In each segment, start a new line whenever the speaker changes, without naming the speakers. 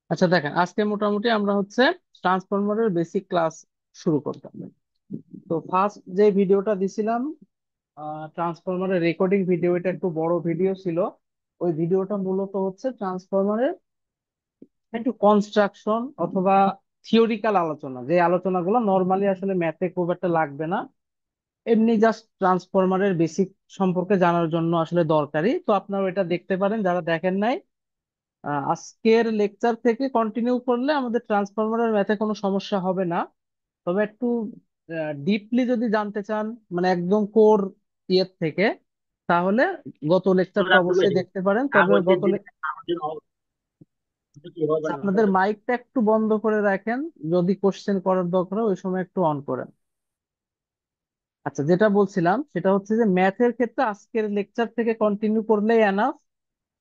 আচ্ছা দেখেন, আজকে মোটামুটি আমরা হচ্ছে ট্রান্সফরমারের বেসিক ক্লাস শুরু করতাম। তো ফার্স্ট যে ভিডিওটা দিছিলাম, ট্রান্সফরমারের রেকর্ডিং ভিডিও, এটা একটু বড় ভিডিও ছিল। ওই ভিডিওটা মূলত হচ্ছে ট্রান্সফরমারের একটু কনস্ট্রাকশন অথবা থিওরিক্যাল আলোচনা, যে আলোচনাগুলো নর্মালি আসলে ম্যাথে খুব একটা লাগবে না, এমনি জাস্ট ট্রান্সফরমারের বেসিক সম্পর্কে জানার জন্য আসলে দরকারি। তো আপনারা এটা দেখতে পারেন যারা দেখেন নাই। আজকের লেকচার থেকে কন্টিনিউ করলে আমাদের ট্রান্সফরমারের ম্যাথে কোনো সমস্যা হবে না। তবে একটু ডিপলি যদি জানতে চান, মানে একদম কোর ইয়ের থেকে, তাহলে গত লেকচারটা অবশ্যই দেখতে পারেন। তবে
কাগজের যে কাগজের কিভাবে বানানো
আপনাদের
যায়?
মাইকটা একটু বন্ধ করে রাখেন, যদি কোশ্চেন করার দরকার হয় ওই সময় একটু অন করেন। আচ্ছা, যেটা বলছিলাম সেটা হচ্ছে যে ম্যাথের ক্ষেত্রে আজকের লেকচার থেকে কন্টিনিউ করলেই এনাফ।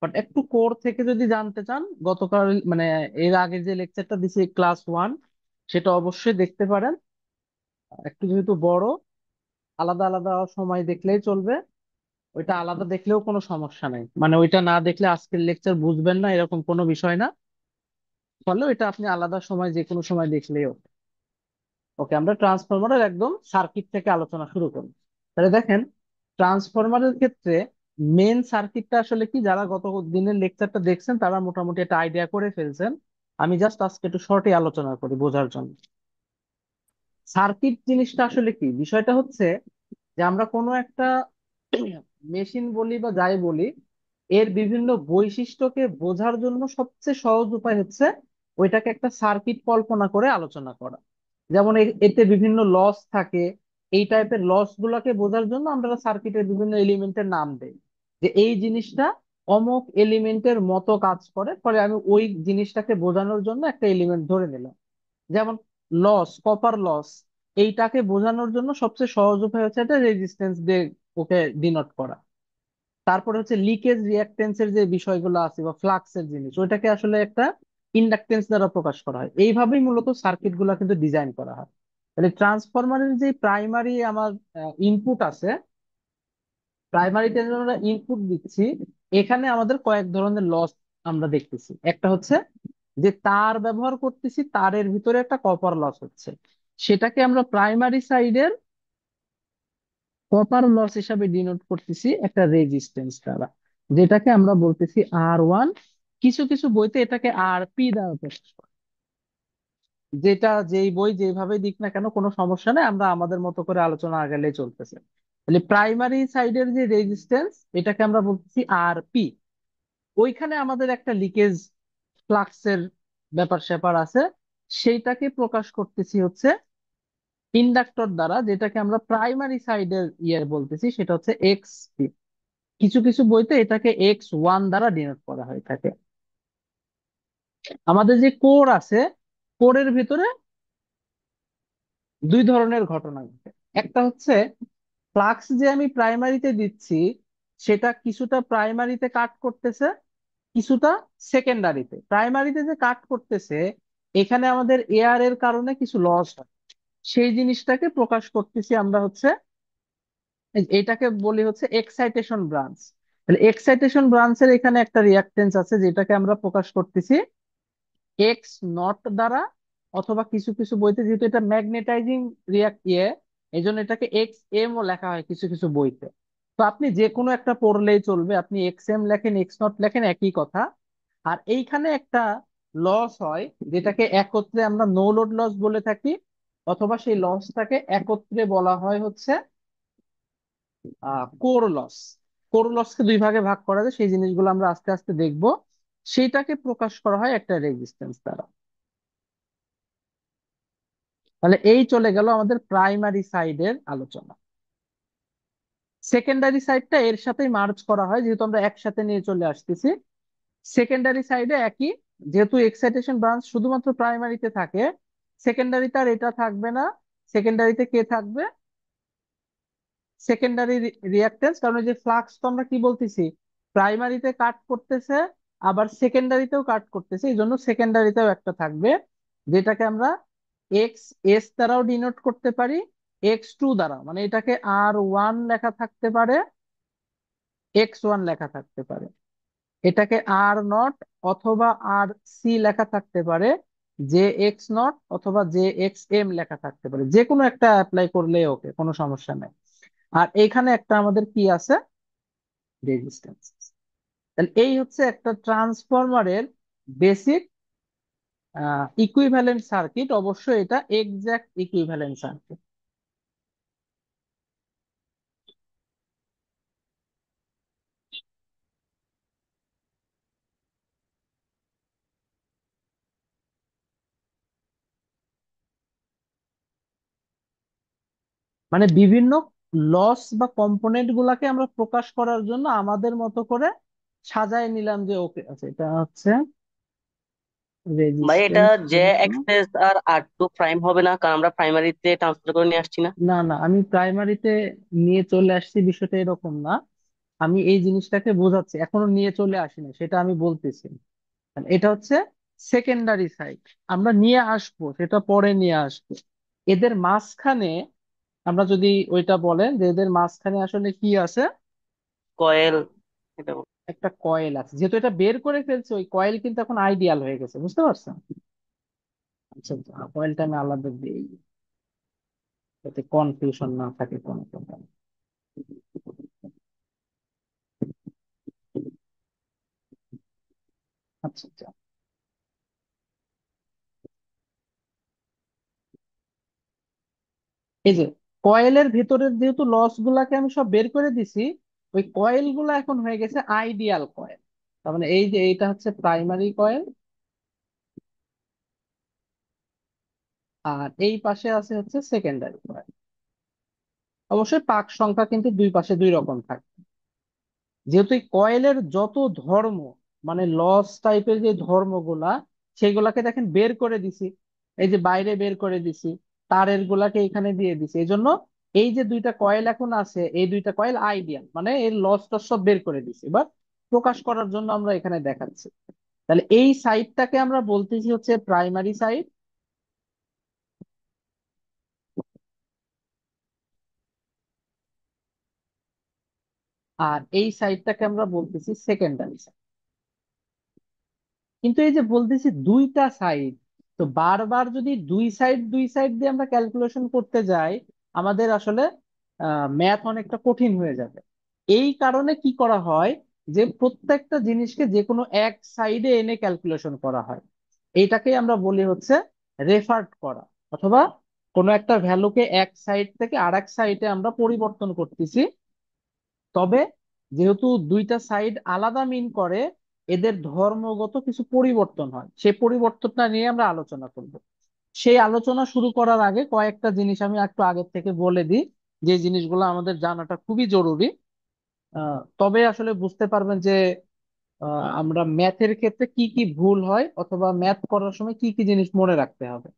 বাট একটু কোর থেকে যদি জানতে চান, গতকাল মানে এর আগে যে লেকচারটা দিছি ক্লাস 1, সেটা অবশ্যই দেখতে পারেন। একটু যেহেতু বড়, আলাদা আলাদা সময় দেখলেই চলবে। ওইটা আলাদা দেখলেও কোনো সমস্যা নেই, মানে ওইটা না দেখলে আজকের লেকচার বুঝবেন না এরকম কোনো বিষয় না। ফলে ওইটা আপনি আলাদা সময় যে কোনো সময় দেখলেই ওকে। ওকে, আমরা ট্রান্সফরমারের একদম সার্কিট থেকে আলোচনা শুরু করি। তাহলে দেখেন, ট্রান্সফরমারের ক্ষেত্রে মেন সার্কিটটা আসলে কি, যারা গত দিনের লেকচারটা দেখছেন তারা মোটামুটি একটা আইডিয়া করে ফেলছেন। আমি জাস্ট আজকে একটু শর্টে আলোচনা করি বোঝার জন্য। সার্কিট জিনিসটা আসলে কি, বিষয়টা হচ্ছে যে আমরা কোনো একটা মেশিন বলি বা যাই বলি, এর বিভিন্ন বৈশিষ্ট্যকে বোঝার জন্য সবচেয়ে সহজ উপায় হচ্ছে ওইটাকে একটা সার্কিট কল্পনা করে আলোচনা করা। যেমন এতে বিভিন্ন লস থাকে। এই টাইপের লস গুলাকে বোঝার জন্য আমরা সার্কিটের বিভিন্ন এলিমেন্টের নাম দেই, যে এই জিনিসটা অমুক এলিমেন্টের মতো কাজ করে, ফলে আমি ওই জিনিসটাকে বোঝানোর জন্য একটা এলিমেন্ট ধরে নিলাম। যেমন লস, কপার লস, এইটাকে বোঝানোর জন্য সবচেয়ে সহজ উপায় হচ্ছে একটা রেজিস্ট্যান্স দিয়ে ওকে ডিনোট করা। তারপরে হচ্ছে লিকেজ রিঅ্যাকটেন্সের যে বিষয়গুলো আছে বা ফ্লাক্সের জিনিস, ওইটাকে আসলে একটা ইন্ডাকটেন্স দ্বারা প্রকাশ করা হয়। এইভাবেই মূলত সার্কিট গুলা কিন্তু ডিজাইন করা হয়। তাহলে ট্রান্সফরমারের যে প্রাইমারি আমার ইনপুট আছে, প্রাইমারিতে আমরা ইনপুট দিচ্ছি, এখানে আমাদের কয়েক ধরনের লস আমরা দেখতেছি। একটা হচ্ছে যে তার ব্যবহার করতেছি, তারের ভিতরে একটা কপার লস হচ্ছে, সেটাকে আমরা প্রাইমারি সাইডের কপার লস হিসাবে ডিনোট করতেছি একটা রেজিস্ট্যান্স দ্বারা, যেটাকে আমরা বলতেছি R1। কিছু কিছু বইতে এটাকে RP দ্বারা প্রকাশ করে। যেটা যেই বই যেভাবে দিক না কেন কোনো সমস্যা নেই, আমরা আমাদের মতো করে আলোচনা আগালে চলতেছে। তাহলে প্রাইমারি সাইডের যে রেজিস্ট্যান্স, এটাকে আমরা বলতেছি RP। ওইখানে আমাদের একটা লিকেজ ফ্লাক্সের ব্যাপার স্যাপার আছে, সেইটাকে প্রকাশ করতেছি হচ্ছে ইন্ডাক্টর দ্বারা, যেটাকে আমরা প্রাইমারি সাইডের ইয়ে বলতেছি, সেটা হচ্ছে XP। কিছু কিছু বইতে এটাকে X1 দ্বারা ডিনোট করা হয়ে থাকে। আমাদের যে কোর আছে, কোরের ভিতরে দুই ধরনের ঘটনা ঘটে। একটা হচ্ছে ফ্লাক্স যে আমি প্রাইমারিতে দিচ্ছি, সেটা কিছুটা প্রাইমারিতে কাট করতেছে, কিছুটা সেকেন্ডারিতে। প্রাইমারিতে যে কাট করতেছে, এখানে আমাদের এয়ার এর কারণে কিছু লস হয়, সেই জিনিসটাকে প্রকাশ করতেছি আমরা হচ্ছে এটাকে বলি হচ্ছে এক্সাইটেশন ব্রাঞ্চ। তাহলে এক্সাইটেশন ব্রাঞ্চের এখানে একটা রিয়াক্টেন্স আছে, যেটাকে আমরা প্রকাশ করতেছি X0 দ্বারা, অথবা কিছু কিছু বইতে যেহেতু এটা ম্যাগনেটাইজিং রিয়াক্ট এই জন্য এটাকে XM ও লেখা হয় কিছু কিছু বইতে। তো আপনি যে কোনো একটা পড়লেই চলবে, আপনি XM লেখেন X0 লেখেন, একই কথা। আর এইখানে একটা লস হয়, যেটাকে একত্রে আমরা নো লোড লস বলে থাকি, অথবা সেই লসটাকে একত্রে বলা হয় হচ্ছে কোর লস। কোর লসকে দুই ভাগে ভাগ করা যায়, সেই জিনিসগুলো আমরা আস্তে আস্তে দেখবো। সেইটাকে প্রকাশ করা হয় একটা রেজিস্ট্যান্স দ্বারা। তাহলে এই চলে গেল আমাদের প্রাইমারি সাইডের আলোচনা। সেকেন্ডারি সাইডটা এর সাথেই মার্জ করা হয়, যেহেতু আমরা একসাথে নিয়ে চলে আসতেছি। সেকেন্ডারি সাইডে একই, যেহেতু এক্সাইটেশন ব্রাঞ্চ শুধুমাত্র প্রাইমারিতে থাকে, সেকেন্ডারিতে আর এটা থাকবে না। সেকেন্ডারিতে কে থাকবে? Secondary reactance. কারণ এই যে ফ্লাক্স তো আমরা কি বলতেছি, প্রাইমারিতে কাট করতেছে, আবার সেকেন্ডারিতেও কাট করতেছে, এই জন্য সেকেন্ডারিতেও একটা থাকবে, যেটাকে আমরা XS দ্বারাও ডিনোট করতে পারি, X2 দ্বারা, মানে এটাকে R1 লেখা থাকতে পারে, X1 লেখা থাকতে পারে। এটাকে R0, অথবা আর সি লেখা থাকতে পারে, জে এক্স নট অথবা জে এক্স এম লেখা থাকতে পারে, যে কোনো একটা অ্যাপ্লাই করলে ওকে, কোনো সমস্যা নেই। আর এইখানে একটা আমাদের কি আছে, রেজিস্ট্যান্স। তাহলে এই হচ্ছে একটা ট্রান্সফরমারের বেসিক ইকুইভ্যালেন্ট সার্কিট। অবশ্যই এটা এক্সাক্ট ইকুইভ্যালেন্ট সার্কিট। মানে বিভিন্ন লস বা কম্পোনেন্ট গুলাকে আমরা প্রকাশ করার জন্য আমাদের মতো করে সাজায় নিলাম যে ওকে আচ্ছা এটা হচ্ছে
ভাই এটা
রেজিস্ট্যান্স।
জে এক্সএস আর আর টু প্রাইম হবে না, কারণ আমরা প্রাইমারিতে ট্রান্সফার করে নিয়ে আসছি না।
না না, আমি প্রাইমারিতে নিয়ে চলে আসছি, বিষয়টা এরকম না। আমি এই জিনিসটাকে বোঝাচ্ছি, এখনো নিয়ে চলে আসিনি, সেটা আমি বলতেছি। এটা হচ্ছে সেকেন্ডারি সাইড, আমরা নিয়ে আসবো, সেটা পরে নিয়ে আসবো। এদের মাঝখানে আমরা যদি ওইটা বলেন যে এদের মাঝখানে আসলে কি আছে,
কয়েল এটা।
একটা কয়েল আছে। যেহেতু এটা বের করে ফেলছে, ওই কয়েল কিন্তু এখন আইডিয়াল হয়ে গেছে, বুঝতে পারছেন? আচ্ছা, কয়েলটা আমি আলাদা দিই যাতে কনফিউশন না থাকে কোনো প্রকার। আচ্ছা আচ্ছা, এই যে কয়েলের ভিতরের যেহেতু লস গুলাকে আমি সব বের করে দিছি, ওই কয়েল গুলা এখন হয়ে গেছে আইডিয়াল কয়েল। তার মানে এই যে এইটা হচ্ছে প্রাইমারি কয়েল, আর এই পাশে আছে হচ্ছে সেকেন্ডারি কয়েল। অবশ্যই পাক সংখ্যা কিন্তু দুই পাশে দুই রকম থাকে। যেহেতু এই কয়েলের যত ধর্ম, মানে লস টাইপের যে ধর্মগুলা, সেগুলাকে দেখেন বের করে দিছি, এই যে বাইরে বের করে দিছি, তারের গুলাকে এখানে দিয়ে দিছি। এই জন্য এই যে দুইটা কয়েল এখন আছে, এই দুইটা কয়েল আইডিয়াল, মানে এর লস টস সব বের করে দিছি। এবার প্রকাশ করার জন্য আমরা এখানে দেখাচ্ছি। তাহলে এই সাইডটাকে আমরা বলতেছি হচ্ছে প্রাইমারি সাইড, আর এই সাইডটাকে আমরা বলতেছি সেকেন্ডারি। কিন্তু এই যে বলতেছি দুইটা সাইড, তো বারবার যদি দুই সাইড দিয়ে আমরা ক্যালকুলেশন করতে যাই, আমাদের আসলে ম্যাথ অনেকটা কঠিন হয়ে যাবে। এই কারণে কি করা হয়, যে প্রত্যেকটা জিনিসকে যে কোনো এক সাইডে এনে ক্যালকুলেশন করা হয়। এইটাকেই আমরা বলি হচ্ছে রেফার্ড করা, অথবা কোনো একটা ভ্যালুকে এক সাইড থেকে আরেক সাইডে আমরা পরিবর্তন করতেছি। তবে যেহেতু দুইটা সাইড আলাদা মিন করে, এদের ধর্মগত কিছু পরিবর্তন হয়, সেই পরিবর্তনটা নিয়ে আমরা আলোচনা করব। সেই আলোচনা শুরু করার আগে কয়েকটা জিনিস আমি একটু আগের থেকে বলে দিই, যে জিনিসগুলো আমাদের জানাটা খুবই জরুরি। তবে আসলে বুঝতে পারবেন যে আমরা ম্যাথের ক্ষেত্রে কি কি ভুল হয়, অথবা ম্যাথ করার সময় কি কি জিনিস মনে রাখতে হবে।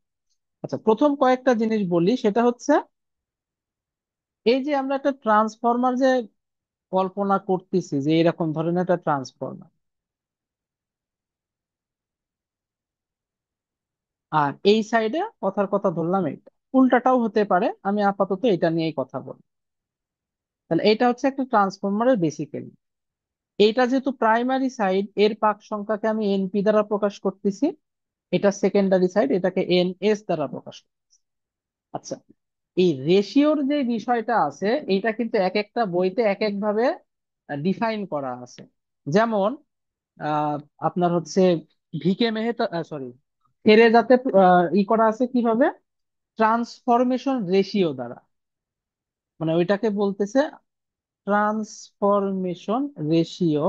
আচ্ছা, প্রথম কয়েকটা জিনিস বলি, সেটা হচ্ছে এই যে আমরা একটা ট্রান্সফরমার যে কল্পনা করতেছি, যে এরকম ধরনের একটা ট্রান্সফরমার, আর এই সাইডে কথার কথা ধরলাম এটা, উল্টাটাও হতে পারে, আমি আপাতত এটা নিয়েই কথা বলি। তাহলে এটা হচ্ছে একটা ট্রান্সফরমারের বেসিক্যালি, এইটা যেহেতু প্রাইমারি সাইড, এর পাক সংখ্যাকে আমি এনপি দ্বারা প্রকাশ করতেছি। এটা সেকেন্ডারি সাইড, এটাকে এন এস দ্বারা প্রকাশ করতেছি। আচ্ছা, এই রেশিওর যে বিষয়টা আছে, এটা কিন্তু এক একটা বইতে এক এক ভাবে ডিফাইন করা আছে। যেমন আহ, আপনার হচ্ছে ভিকে মেহতা, সরি, থেরেজাতে করা আছে কিভাবে, ট্রান্সফরমেশন রেশিও দ্বারা। মানে ওইটাকে বলতেছে ট্রান্সফরমেশন রেশিও।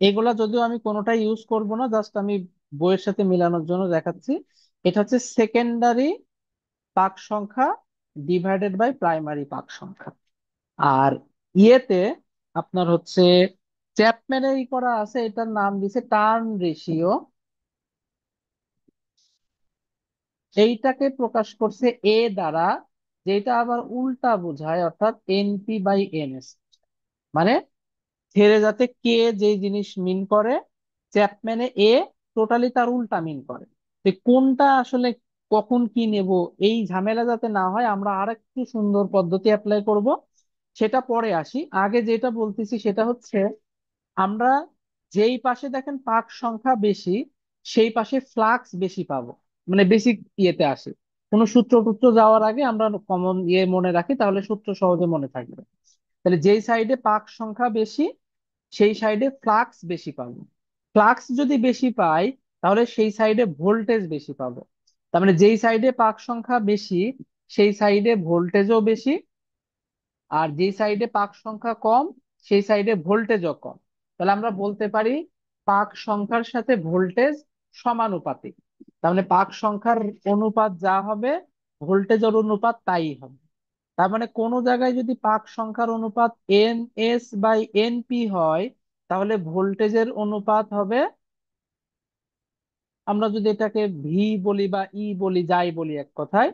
এগুলা যদিও আমি কোনোটাই ইউজ করব না, জাস্ট আমি বইয়ের সাথে মিলানোর জন্য দেখাচ্ছি। এটা হচ্ছে সেকেন্ডারি পাক সংখ্যা ডিভাইডেড বাই প্রাইমারি পাক সংখ্যা। আর ইয়েতে আপনার হচ্ছে চ্যাপম্যানের করা আছে, এটার নাম দিছে টার্ন রেশিও। এইটাকে প্রকাশ করছে এ দ্বারা, যেটা আবার উল্টা বোঝায়, অর্থাৎ এনপি বাই এনএস। মানে থেরেজাতে কে যে জিনিস মিন করে, চ্যাপম্যানে এ টোটালি তার উল্টা মিন করে। তো কোনটা আসলে কখন কি নেব, এই ঝামেলা যাতে না হয়, আমরা আর একটু সুন্দর পদ্ধতি অ্যাপ্লাই করব, সেটা পরে আসি। আগে যেটা বলতেছি সেটা হচ্ছে আমরা যেই পাশে দেখেন পাক সংখ্যা বেশি সেই পাশে ফ্লাক্স বেশি পাবো, মানে বেসিক ইয়েতে আসে। কোনো সূত্র টুত্র যাওয়ার আগে আমরা কমন ইয়ে মনে রাখি, তাহলে সূত্র সহজে মনে থাকবে। তাহলে যেই সাইডে পাক সংখ্যা বেশি সেই সাইডে ফ্লাক্স বেশি পাবো। ফ্লাক্স যদি বেশি পাই তাহলে সেই সাইডে ভোল্টেজ বেশি পাবো। তার মানে যেই সাইডে পাক সংখ্যা বেশি সেই সাইডে ভোল্টেজও বেশি, আর যেই সাইডে পাক সংখ্যা কম সেই সাইডে ভোল্টেজও কম। তাহলে আমরা বলতে পারি পাক সংখ্যার সাথে ভোল্টেজ সমানুপাতিক। তার মানে পাক সংখ্যার অনুপাত যা হবে ভোল্টেজের অনুপাত তাই হবে। তার মানে কোনো জায়গায় যদি পাক সংখ্যার অনুপাত NS/NP হয় তাহলে ভোল্টেজের অনুপাত হবে, আমরা যদি এটাকে ভি বলি বা ই বলি, যাই বলি এক কথায়,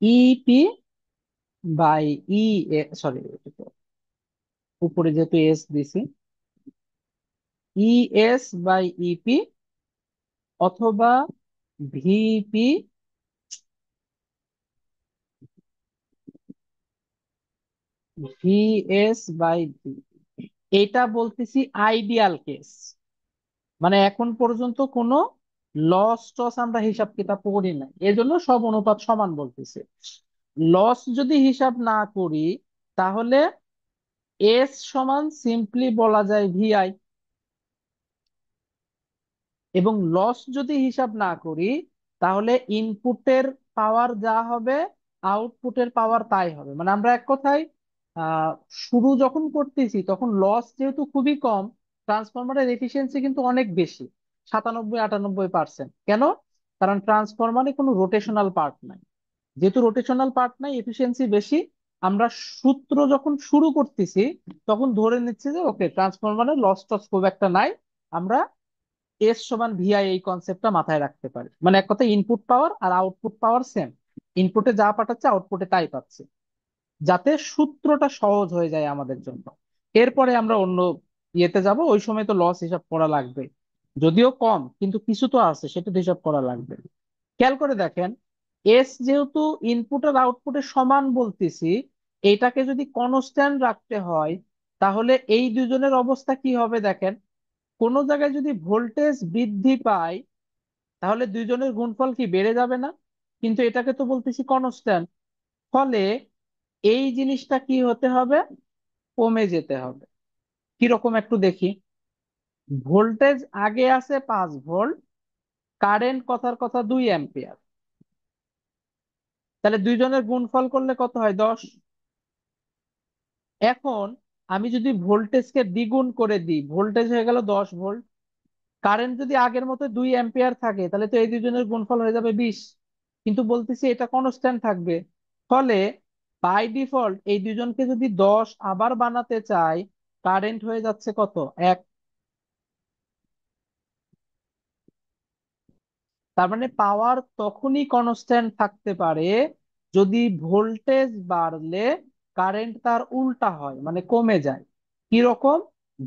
EP/E, সরি উপরে যেহেতু এস দিছি, ES/EP অথবা VP VS/V। এটা বলতেছি আইডিয়াল কেস, মানে এখন পর্যন্ত কোনো লস টস আমরা হিসাব কিতাব করি না, এজন্য সব অনুপাত সমান বলতেছে। লস যদি হিসাব না করি তাহলে এস সমান সিম্পলি বলা যায় VI, এবং লস যদি হিসাব না করি তাহলে ইনপুটের পাওয়ার যা হবে আউটপুটের পাওয়ার তাই হবে। মানে আমরা এক কথায় আহ শুরু যখন করতেছি তখন লস যেহেতু খুবই কম, ট্রান্সফরমারের এফিসিয়েন্সি কিন্তু অনেক বেশি, 97-98%। কেন? কারণ ট্রান্সফরমারে কোনো রোটেশনাল পার্ট নাই। যেহেতু রোটেশনাল পার্ট নাই, এফিসিয়েন্সি বেশি। আমরা সূত্র যখন শুরু করতেছি তখন ধরে নিচ্ছি যে ওকে ট্রান্সফরমারের লস টস খুব একটা নাই, আমরা S=VI এই কনসেপ্টটা মাথায় রাখতে পারি। মানে এক কথায় ইনপুট পাওয়ার আর আউটপুট পাওয়ার সেম, ইনপুটে যা পাঠাচ্ছে আউটপুটে তাই পাচ্ছে, যাতে সূত্রটা সহজ হয়ে যায় আমাদের জন্য। এরপরে আমরা অন্য ইয়েতে যাব, ওই সময় তো লস হিসাব করা লাগবে, যদিও কম কিন্তু কিছু তো আছে, সেটা তো হিসাব করা লাগবে। খেয়াল করে দেখেন, এস যেহেতু ইনপুট আর আউটপুটের সমান বলতেছি, এটাকে যদি কনস্ট্যান্ট রাখতে হয় তাহলে এই দুজনের অবস্থা কি হবে দেখেন। কোনো জায়গায় যদি ভোল্টেজ বৃদ্ধি পায় তাহলে দুইজনের গুণফল কি বেড়ে যাবে না? কিন্তু এটাকে তো বলতেছি কনস্ট্যান্ট, ফলে এই জিনিসটা কি হতে হবে, কমে যেতে হবে। কিরকম একটু দেখি। ভোল্টেজ আগে আছে 5 ভোল্ট, কারেন্ট কথার কথা 2 অ্যাম্পিয়ার, তাহলে দুইজনের গুণফল করলে কত হয়, 10। এখন আমি যদি ভোল্টেজকে দ্বিগুণ করে দিই, ভোল্টেজ হয়ে গেল 10 ভোল্ট, কারেন্ট যদি আগের মতো 2 অ্যাম্পিয়ার থাকে তাহলে তো এই দুজনের গুণফল হয়ে যাবে 20। কিন্তু বলতেছি এটা কনস্ট্যান্ট থাকবে, ফলে বাই ডিফল্ট এই দুজনকে যদি 10 আবার বানাতে চাই কারেন্ট হয়ে যাচ্ছে কত, 1। তার মানে পাওয়ার তখনই কনস্ট্যান্ট থাকতে পারে যদি ভোল্টেজ বাড়লে কারেন্ট তার উল্টা হয়, মানে কমে যায়। কি রকম?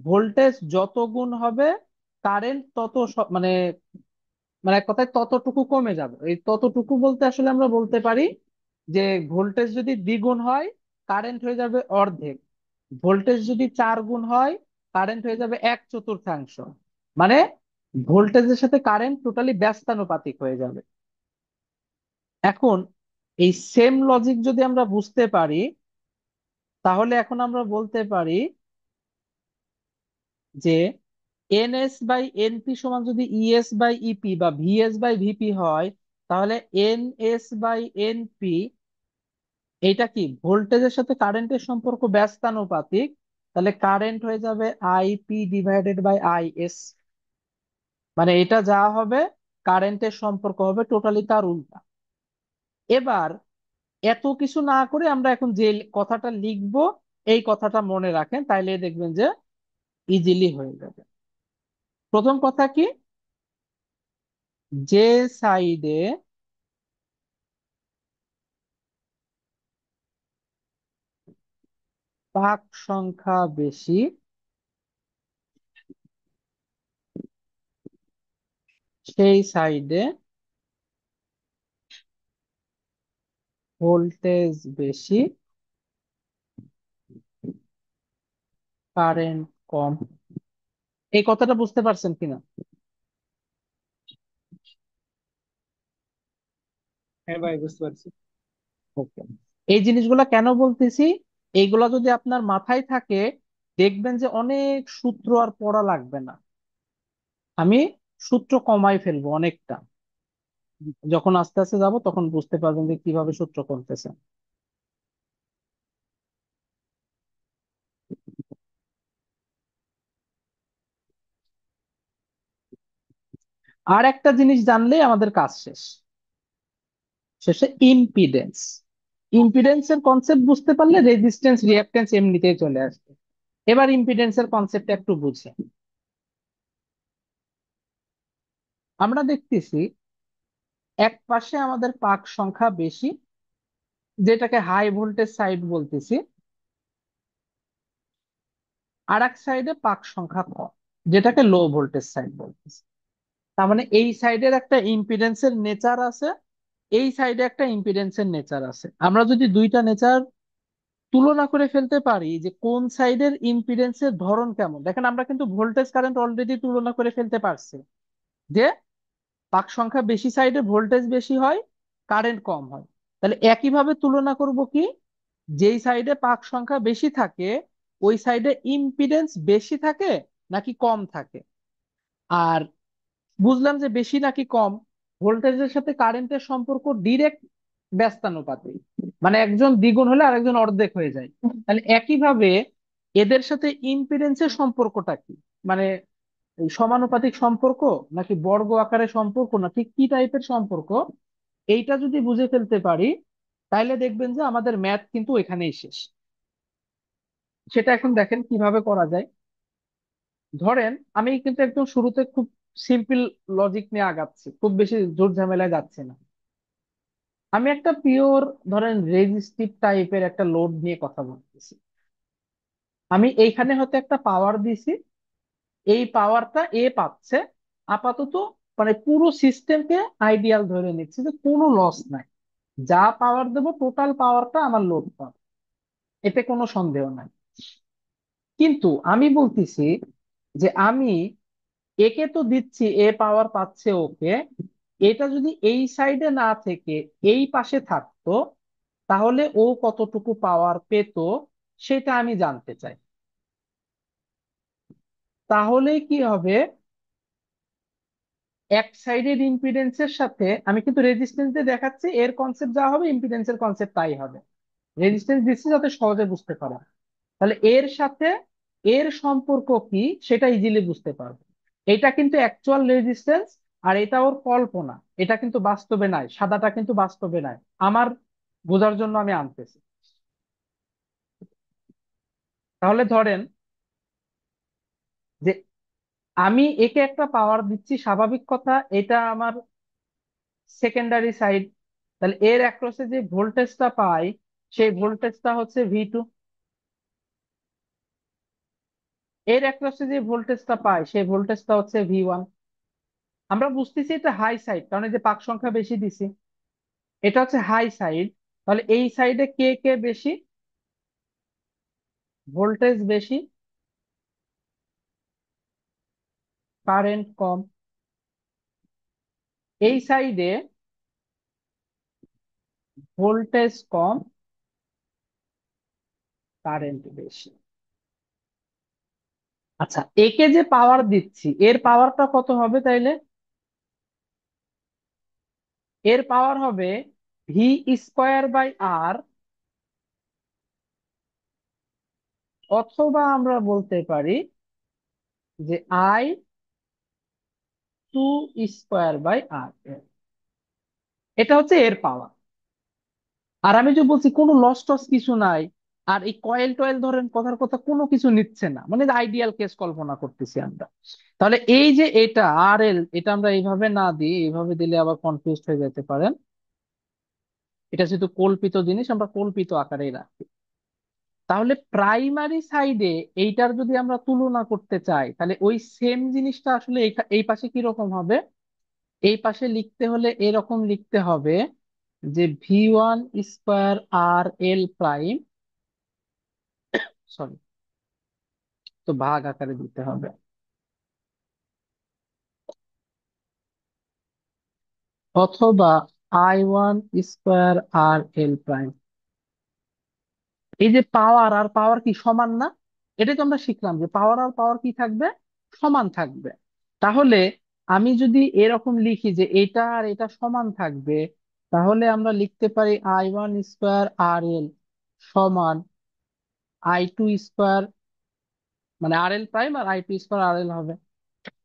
ভোল্টেজ যত গুণ হবে কারেন্ট তত মানে মানে এক কথায় ততটুকু কমে যাবে। এই ততটুকু বলতে আসলে আমরা বলতে পারি যে ভোল্টেজ যদি দ্বিগুণ হয় কারেন্ট হয়ে যাবে অর্ধেক, ভোল্টেজ যদি 4 গুণ হয় কারেন্ট হয়ে যাবে 1/4। মানে ভোল্টেজের সাথে কারেন্ট টোটালি ব্যস্তানুপাতিক হয়ে যাবে। এখন এই সেম লজিক যদি আমরা বুঝতে পারি তাহলে এখন আমরা বলতে পারি যে NS/NP সমান যদি ES/EP বা VS/VP হয় তাহলে NS/NP এইটা কি ভোল্টেজের সাথে কারেন্টের সম্পর্ক ব্যস্তানুপাতিক, তাহলে কারেন্ট হয়ে যাবে IP/IS। মানে এটা যা হবে কারেন্টের সম্পর্ক হবে টোটালি তার উল্টা। এবার এত কিছু না করে আমরা এখন যে কথাটা লিখবো এই কথাটা মনে রাখেন, তাইলে দেখবেন যে ইজিলি হয়ে যাবে। প্রথম কথা কি, যে সাইডে পাক সংখ্যা বেশি সেই সাইডে ভোল্টেজ বেশি, কারেন্ট কম। এই কথাটা বুঝতে পারছেন কিনা?
হ্যাঁ ভাই, বুঝতে পারছি।
ওকে। এই জিনিসগুলা কেন বলতেছি, এইগুলা যদি আপনার মাথায় থাকে, দেখবেন যে অনেক সূত্র আর পড়া লাগবে না। আমি সূত্র কমাই ফেলবো অনেকটা, যখন আস্তে আস্তে যাব তখন বুঝতে পারবেন যে কিভাবে সূত্র করতেছে। আর একটা জিনিস জানলেই আমাদের কাজ শেষ। শেষে ইম্পিডেন্স। ইম্পিডেন্সের কনসেপ্ট বুঝতে পারলে রেজিস্ট্যান্স রিঅ্যাকট্যান্স এমনিতেই চলে আসবে। এবার ইম্পিডেন্সের কনসেপ্ট একটু বুঝি। আমরা দেখতেছি এক পাশে আমাদের পাক সংখ্যা বেশি, যেটাকে হাই ভোল্টেজ সাইড বলতেছি, আর এক সাইডে পাক সংখ্যা কম, যেটাকে লো ভোল্টেজ সাইড বলতেছি। তার মানে এই সাইডের একটা ইম্পিডেন্সের নেচার আছে, এই সাইডে একটা ইম্পিডেন্সের নেচার আছে। আমরা যদি দুইটা নেচার তুলনা করে ফেলতে পারি যে কোন সাইডের ইম্পিডেন্সের ধরন কেমন, দেখেন আমরা কিন্তু ভোল্টেজ কারেন্ট অলরেডি তুলনা করে ফেলতে পারছি যে পাক সংখ্যা বেশি সাইডে ভোল্টেজ বেশি হয়, কারেন্ট কম হয়। তাহলে একইভাবে তুলনা করব কি, যেই সাইডে পাক সংখ্যা বেশি থাকে ওই সাইডে ইম্পিডেন্স বেশি থাকে নাকি কম থাকে। আর বুঝলাম যে বেশি নাকি কম, ভোল্টেজের সাথে কারেন্টের সম্পর্ক ডিরেক্ট ব্যস্তানুপাতিক, মানে একজন দ্বিগুণ হলে আরেকজন অর্ধেক হয়ে যায়। তাহলে একইভাবে এদের সাথে ইম্পিডেন্সের সম্পর্কটা কি, মানে এই সমানুপাতিক সম্পর্ক নাকি বর্গ আকারের সম্পর্ক না ঠিক কি টাইপের সম্পর্ক, এইটা যদি বুঝে ফেলতে পারি তাহলে দেখবেন যে আমাদের ম্যাথ কিন্তু এখানেই শেষ। সেটা এখন দেখেন কিভাবে করা যায়। ধরেন আমি কিন্তু একদম শুরুতে খুব সিম্পল লজিক নিয়ে আগাচ্ছি, খুব বেশি জোর ঝামেলায় যাচ্ছে না। আমি একটা পিওর ধরেন রেজিস্টিভ টাইপের একটা লোড নিয়ে কথা বলতেছি। আমি এইখানে হয়তো একটা পাওয়ার দিছি, এই পাওয়ারটা এ পাচ্ছে আপাতত, মানে পুরো সিস্টেমকে আইডিয়াল ধরে নিচ্ছি যে কোনো লস নাই, যা পাওয়ার দেবো টোটাল পাওয়ারটা আমার লোড পাবে, এতে কোনো সন্দেহ নাই। কিন্তু আমি বলতেছি যে আমি একে তো দিচ্ছি, এ পাওয়ার পাচ্ছে ওকে, এটা যদি এই সাইডে না থেকে এই পাশে থাকতো তাহলে ও কতটুকু পাওয়ার পেত সেটা আমি জানতে চাই। তাহলে কি হবে, এক সাইডের ইম্পিডেন্সের সাথে আমি কিন্তু রেজিস্ট্যান্স দিয়ে দেখাচ্ছি, এর কনসেপ্ট যা হবে ইম্পিডেন্সের কনসেপ্ট তাই হবে। রেজিস্ট্যান্স দিচ্ছি যাতে সহজে বুঝতে পারো। তাহলে এর সাথে এর সম্পর্ক কি সেটা ইজিলি বুঝতে পারবে। এটা কিন্তু অ্যাকচুয়াল রেজিস্ট্যান্স, আর এটা ওর কল্পনা, এটা কিন্তু বাস্তবে নাই, সাদাটা কিন্তু বাস্তবে নাই। আমার বোঝার জন্য আমি আনতেছি। তাহলে ধরেন যে আমি একে একটা পাওয়ার দিচ্ছি, স্বাভাবিক কথা, এটা আমার সেকেন্ডারি সাইড। তাহলে এর অ্যাক্রসে যে ভোল্টেজটা পাই সেই ভোল্টেজটা হচ্ছে V2, এর অ্যাক্রসে যে ভোল্টেজটা পাই সেই ভোল্টেজটা হচ্ছে V1। আমরা বুঝতেছি এটা হাই সাইড কারণ এই যে পাক সংখ্যা বেশি দিছি, এটা হচ্ছে হাই সাইড। তাহলে এই সাইডে কে কে বেশি, ভোল্টেজ বেশি, কারেন্ট কম। এই সাইডে ভোল্টেজ কম, কারেন্ট বেশি। আচ্ছা, একে যে পাওয়ার দিচ্ছি এর পাওয়ারটা কত হবে তাইলে? এর পাওয়ার হবে V²/R, অথবা আমরা বলতে পারি যে I2² এটা হচ্ছে এর পাওয়ার। আর আমি যে বলছি কোনো লস টস কিছু নাই, আর এই কয়েল টয়েল ধরেন কথার কথা কোনো কিছু নিচ্ছে না, মানে আইডিয়াল কেস কল্পনা করতেছি আমরা। তাহলে এই যে এটা RL, এটা আমরা এইভাবে না দিই, এইভাবে দিলে আবার কনফিউজ হয়ে যেতে পারেন। এটা যেহেতু কল্পিত জিনিস আমরা কল্পিত আকারেই রাখি। তাহলে প্রাইমারি সাইডে এইটার যদি আমরা তুলনা করতে চাই তাহলে ওই সেম জিনিসটা আসলে এই পাশে কি রকম হবে, এই পাশে লিখতে হলে এরকম লিখতে হবে যে V1²RL প্রাইম, সরি, তো ভাগ আকারে দিতে হবে। অথবা I1 স্কোয়ার RL প্রাইম। এই যে পাওয়ার আর পাওয়ার কি সমান না? এটাই তো আমরা শিখলাম যে পাওয়ার আর পাওয়ার কি থাকবে, সমান থাকবে। তাহলে আমি যদি এরকম লিখি যে এটা আর এটা সমান থাকবে, তাহলে আমরা লিখতে পারি I1 স্কোয়ার RL সমান I2 স্কোয়ার, মানে RL প্রাইম, আর I2 স্কোয়ার RL হবে।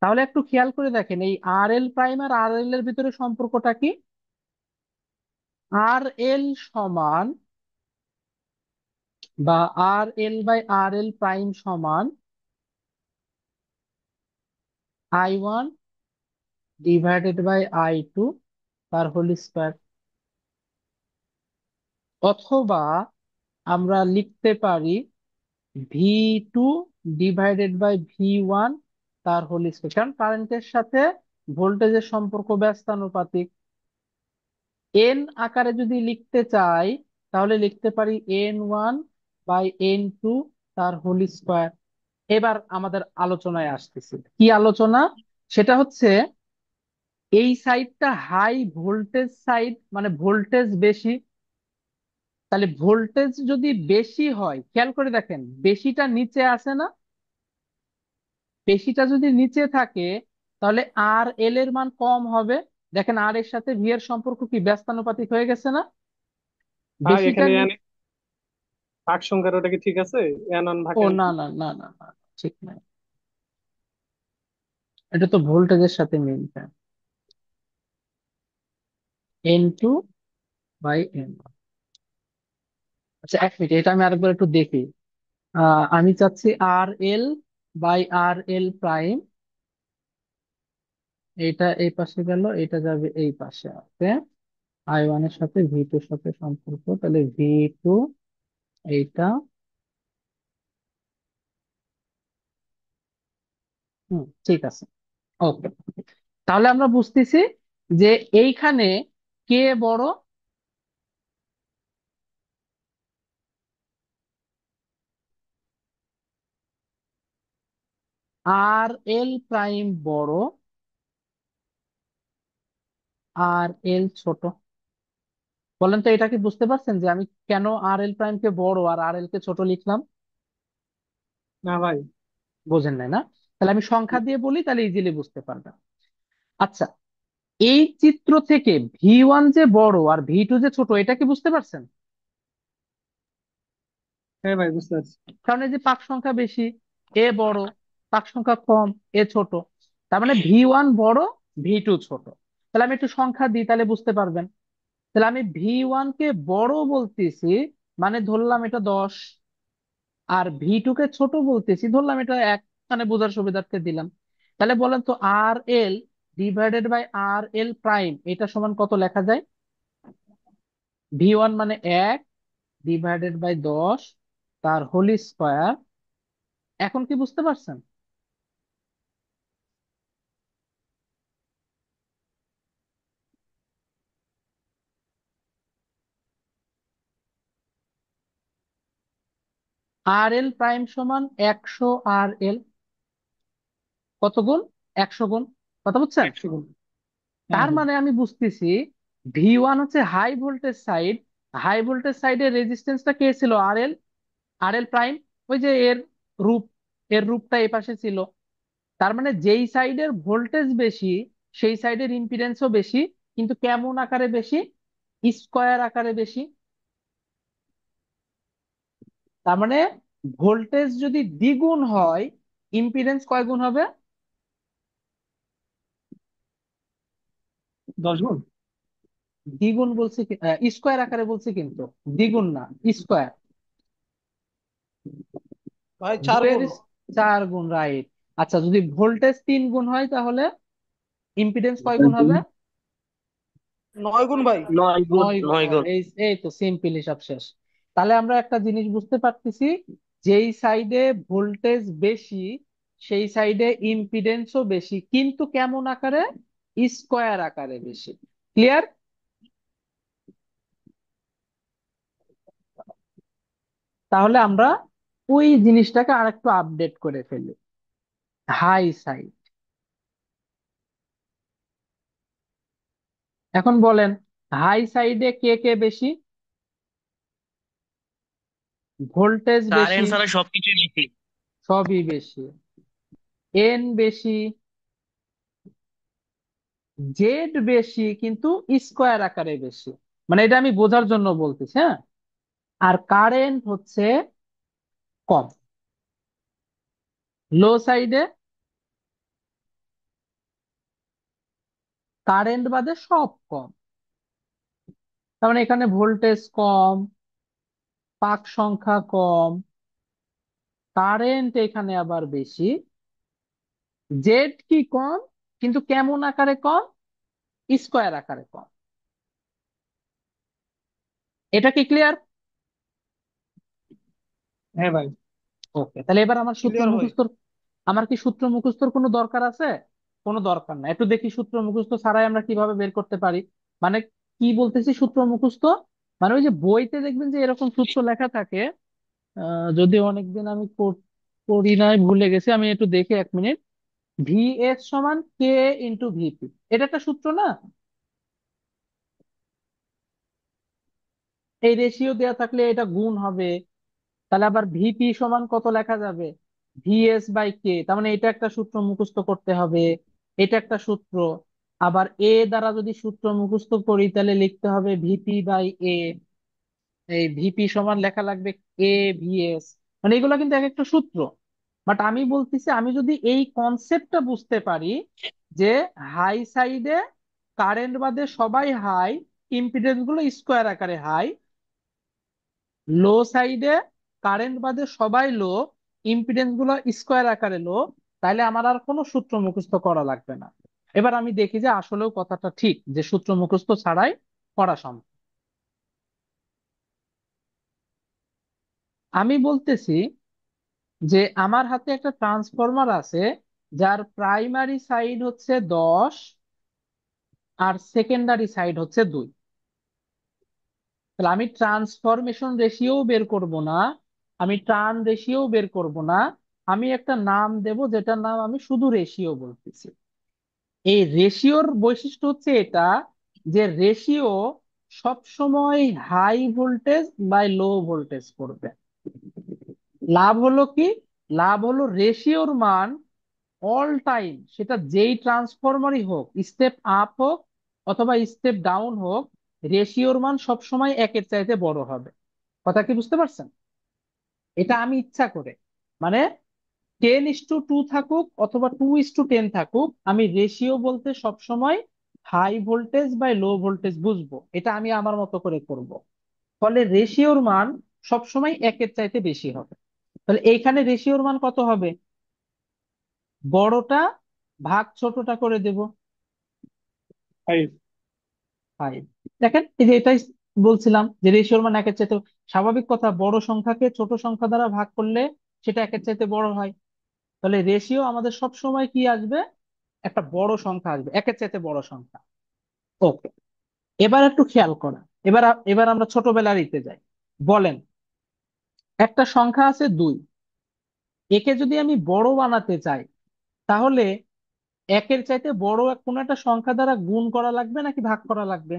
তাহলে একটু খেয়াল করে দেখেন এই RL প্রাইম আর RL এর ভিতরে সম্পর্কটা কি। RL সমান, বা RL/RL প্রাইম সমান I1/I2 তার হোল স্কোয়ার। অথবা আমরা লিখতে পারি V2/V1 তার হোল স্কোয়ার, কারণ কারেন্টের সাথে ভোল্টেজের সম্পর্ক ব্যস্তানুপাতিক। এন আকারে যদি লিখতে চাই, তাহলে লিখতে পারি N1/N2 তার হোল স্কোয়ার। এবার আমাদের আলোচনায় আসতেছি, কি আলোচনা? সেটা হচ্ছে এই সাইডটা হাই ভোল্টেজ সাইড, মানে ভোল্টেজ বেশি। তাহলে ভোল্টেজ যদি বেশি হয়, খেয়াল করে দেখেন বেশিটা নিচে আসে না? বেশিটা যদি নিচে থাকে, তাহলে আর এল এর মান কম হবে। দেখেন আর এর সাথে ভি এর সম্পর্ক কি ব্যস্তানুপাতিক হয়ে গেছে না?
ভাই
বেশিটা
এখানে ভাগ সংখ্যার ওটা কি ঠিক আছে? এন ওয়ান ভাগ
ও
এন
না
টু।
না না না না, ঠিক না। এটা তো ভোল্টেজের সাথে মিলবে, N2/N। আচ্ছা, 1 মিনিট, এটা আমি আরেকবার একটু দেখি। আমি চাচ্ছি RL/RL প্রাইম, এটা এই পাশে গেল, এটা যাবে এই পাশে। আছে I1 এর সাথে V2 এর সাথে সম্পর্ক, তাহলে V2 এইটা। ঠিক আছে, ওকে। তাহলে আমরা বুঝতেছি যে এইখানে কে বড়, RL প্রাইম বড়, আর এল ছোট। বলেন তো, এটা কি বুঝতে পারছেন যে আমি কেন RL প্রাইম কে বড় আর RL কে ছোট লিখলাম?
না ভাই।
বোঝেন নাই না? তাহলে আমি সংখ্যা দিয়ে বলি, তাহলে ইজিলি বুঝতে পারবেন। আচ্ছা, এই চিত্র থেকে V1 যে বড় আর V2 যে ছোট, এটা কি বুঝতে পারছেন?
হ্যাঁ ভাই, বুঝতে পারছি।
কারণ এই যে পাক সংখ্যা বেশি, এ বড়, পাক সংখ্যা কম, এ ছোট। তার মানে V1 বড়, V2 ছোট। তাহলে আমি একটু সংখ্যা দিই, তাহলে বুঝতে পারবেন। তাহলে আমি V1 কে বড় বলতেছি, মানে ধরলাম এটা 10। আর V2 কে ছোট বলতেছি, ধরলাম এটা 1, মানে বোঝার সুবিধার্থে দিলাম। তাহলে বলেন তো RL/RL প্রাইম এটা সমান কত লেখা যায়? V1 মানে 1/10 তার হোল স্কোয়ার। এখন কি বুঝতে পারছেন? RL প্রাইম সমান 100 RL। কত গুণ? 100 গুণ। কথা বুঝছেন?
100 গুণ। হ্যাঁ
তার
ভাই।
মানে আমি বুঝতেছি V1 হচ্ছে high voltage side. High voltage সাইডের রেজিস্ট্যান্সটা কে ছিল? RL prime. ওই যে রূপ এর রূপটা এই পাশে ছিল। তার মানে যেই সাইডের ভোল্টেজ বেশি, সেই সাইডের ইম্পিডেন্সও বেশি। কিন্তু কেমন আকারে বেশি? স্কয়ার আকারে বেশি। তার মানে ভোল্টেজ যদি দ্বিগুণ হয়, ইম্পিডেন্স কয় গুণ হবে?
10 গুণ।
দ্বিগুণ বলছি, স্কয়ার আকারে বলছি কিন্তু, দ্বিগুণ না, স্কয়ার।
ভাই,
2 এর
4 গুণ।
4 গুণ, রাইট। আচ্ছা, যদি ভোল্টেজ 3 গুণ হয়, তাহলে ইম্পিডেন্স কয় গুণ হবে?
9 গুণ ভাই।
9 গুণ,
9 গুণ।
9 গুণ।
এই এই তো সিম্পল হিসাব শেষ। তাহলে আমরা একটা জিনিস বুঝতে পারতেছি, যেই সাইডে ভোল্টেজ বেশি, সেই সাইডে ইম্পিডেন্সও বেশি, কিন্তু কেমন আকারে? স্কয়ার আকারে বেশি। ক্লিয়ার? তাহলে আমরা ওই জিনিসটাকে আরেকটু আপডেট করে ফেলি। হাই সাইড এখন বলেন, হাই সাইডে কে কে বেশি? ভোল্টেজ বেশি,
কারেন্ট ছাড়া সবকিছুই বেশি।
সবই বেশি। এন বেশি, জেড বেশি, কিন্তু স্কোয়ার আকারে বেশি। মানে এটা আমি বোঝার জন্য বলতেছি, হ্যাঁ। আর কারেন্ট হচ্ছে কম। লো সাইডে কারেন্ট বাদে সব কম। তার মানে এখানে ভোল্টেজ কম, পাক সংখ্যা কম, কারেন্ট এখানে আবার বেশি, জেড কি কম, কিন্তু কেমন আকারে কম? স্কোয়ার আকারে কম। এটা কি ক্লিয়ার?
হ্যাঁ ভাই,
ওকে, তাহলে এবার আমার সূত্র
ক্লিয়ার ভাই।
মুখস্থর, আমার কি সূত্র মুখস্থর কোনো দরকার আছে? কোনো দরকার না। একটু দেখি সূত্র মুখস্থ ছাড়াই আমরা কিভাবে বের করতে পারি। মানে কি বলতেছি সূত্র মুখস্থ? মানে ওই যে বইতে দেখবেন যে এরকম সূত্র লেখা থাকে, যদি অনেকদিন আমি করি নাই, ভুলে গেছি, আমি একটু দেখি 1 মিনিট। ভিএস সমান কে ইন্টু ভিপি, এটা একটা সূত্র না? এই রেশিও দেওয়া থাকলে এটা গুণ হবে। তাহলে আবার ভিপি সমান কত লেখা যাবে? ভিএস বাই কে, তার মানে এটা একটা সূত্র মুখস্থ করতে হবে। এটা একটা সূত্র। আবার এ দ্বারা যদি সূত্র মুখস্থ করি তাহলে লিখতে হবে ভিপি বাই এ। এই ভিপি সমান লেখা লাগবে এ ভিএস। মানে এগুলো কিন্তু এক একটা সূত্র। বাট আমি বলতেছি, আমি যদি এই কনসেপ্টটা বুঝতে পারি যে হাই সাইডে কারেন্ট বাদে সবাই হাই, ইম্পিডেন্স গুলো স্কোয়ার আকারে হাই, লো সাইডে কারেন্ট বাদে সবাই লো, ইম্পিডেন্স গুলো স্কোয়ার আকারে লো, তাহলে আমার আর কোনো সূত্র মুখস্থ করা লাগবে না। এবার আমি দেখি যে আসলেও কথাটা ঠিক, যে সূত্র মুখস্থ ছাড়াই করা সম্ভব। আমি বলতেছি যে আমার হাতে একটা ট্রান্সফরমার আছে, যার প্রাইমারি সাইড হচ্ছে 10 আর সেকেন্ডারি সাইড হচ্ছে 2। তাহলে আমি ট্রান্সফরমেশন রেশিও বের করব না, আমি টার্ন রেশিও বের করব না, আমি একটা নাম দেব যেটার নাম আমি শুধু রেশিও বলতেছি। এই রেশিওর বৈশিষ্ট্য হচ্ছে এটা, যে রেশিও সব সময় high voltage by low voltage করবে। লাভ হলো কি? লাভ হলো রেশিওর মান অল টাইম, সেটা যেই ট্রান্সফরমারই হোক, স্টেপ আপ হোক অথবা স্টেপ ডাউন হোক, রেশিওর মান সব সময় একের চাইতে বড় হবে। কথা কি বুঝতে পারছেন? এটা আমি ইচ্ছা করে, মানে 10:2 থাকুক অথবা 2:10 থাকুক, আমি রেশিও বলতে সব সময় high voltage by low voltage বুঝবো। এটা আমি আমার মতো করে করব। ফলে রেশিওর মান সব সময় একের চাইতে বেশি হবে। তাহলে এইখানে রেশিওর মান কত হবে? বড়টা ভাগ ছোটটা করে দেব,
ফাইভ।
5। দেখেন এই যে এটাই বলছিলাম, যে রেশিওর মান একের চাইতে, স্বাভাবিক কথা, বড় সংখ্যাকে ছোট সংখ্যা দ্বারা ভাগ করলে সেটা একের চাইতে বড় হয়। তাহলে রেশিও আমাদের সব সময় কি আসবে? একটা বড় সংখ্যা আসবে, একের চাইতে বড় সংখ্যা। ওকে, এবার একটু খেয়াল করা। এবার আমরা ছোটবেলার ইতে যাই। বলেন, একটা সংখ্যা আছে 2, একে যদি আমি বড় বানাতে চাই, তাহলে একের চাইতে বড় কোনো একটা সংখ্যা দ্বারা গুণ করা লাগবে নাকি ভাগ করা লাগবে?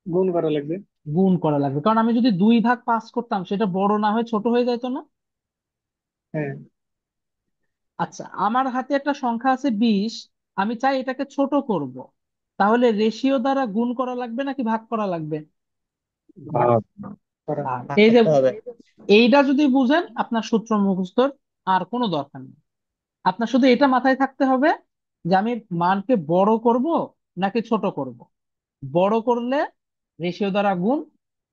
গুণ করা লাগবে।
গুণ করা লাগবে, কারণ আমি যদি 2 ভাগ 5 করতাম সেটা বড় না হয়ে ছোট হয়ে যেত না?
হ্যাঁ।
আচ্ছা, আমার হাতে একটা সংখ্যা আছে 20, আমি চাই এটাকে ছোট করব, তাহলে রেশিও দ্বারা গুণ করা লাগবে নাকি ভাগ করা লাগবে?
ভাগ করা।
ভাগ।
ভাগ
এই যে
করতে হবে।
এইটা যদি বুঝেন, আপনার সূত্র মুখস্থর আর কোনো দরকার নেই। আপনার শুধু এটা মাথায় থাকতে হবে যে আমি মানকে বড় করব নাকি ছোট করব। বড় করলে রেশিও দ্বারা গুণ,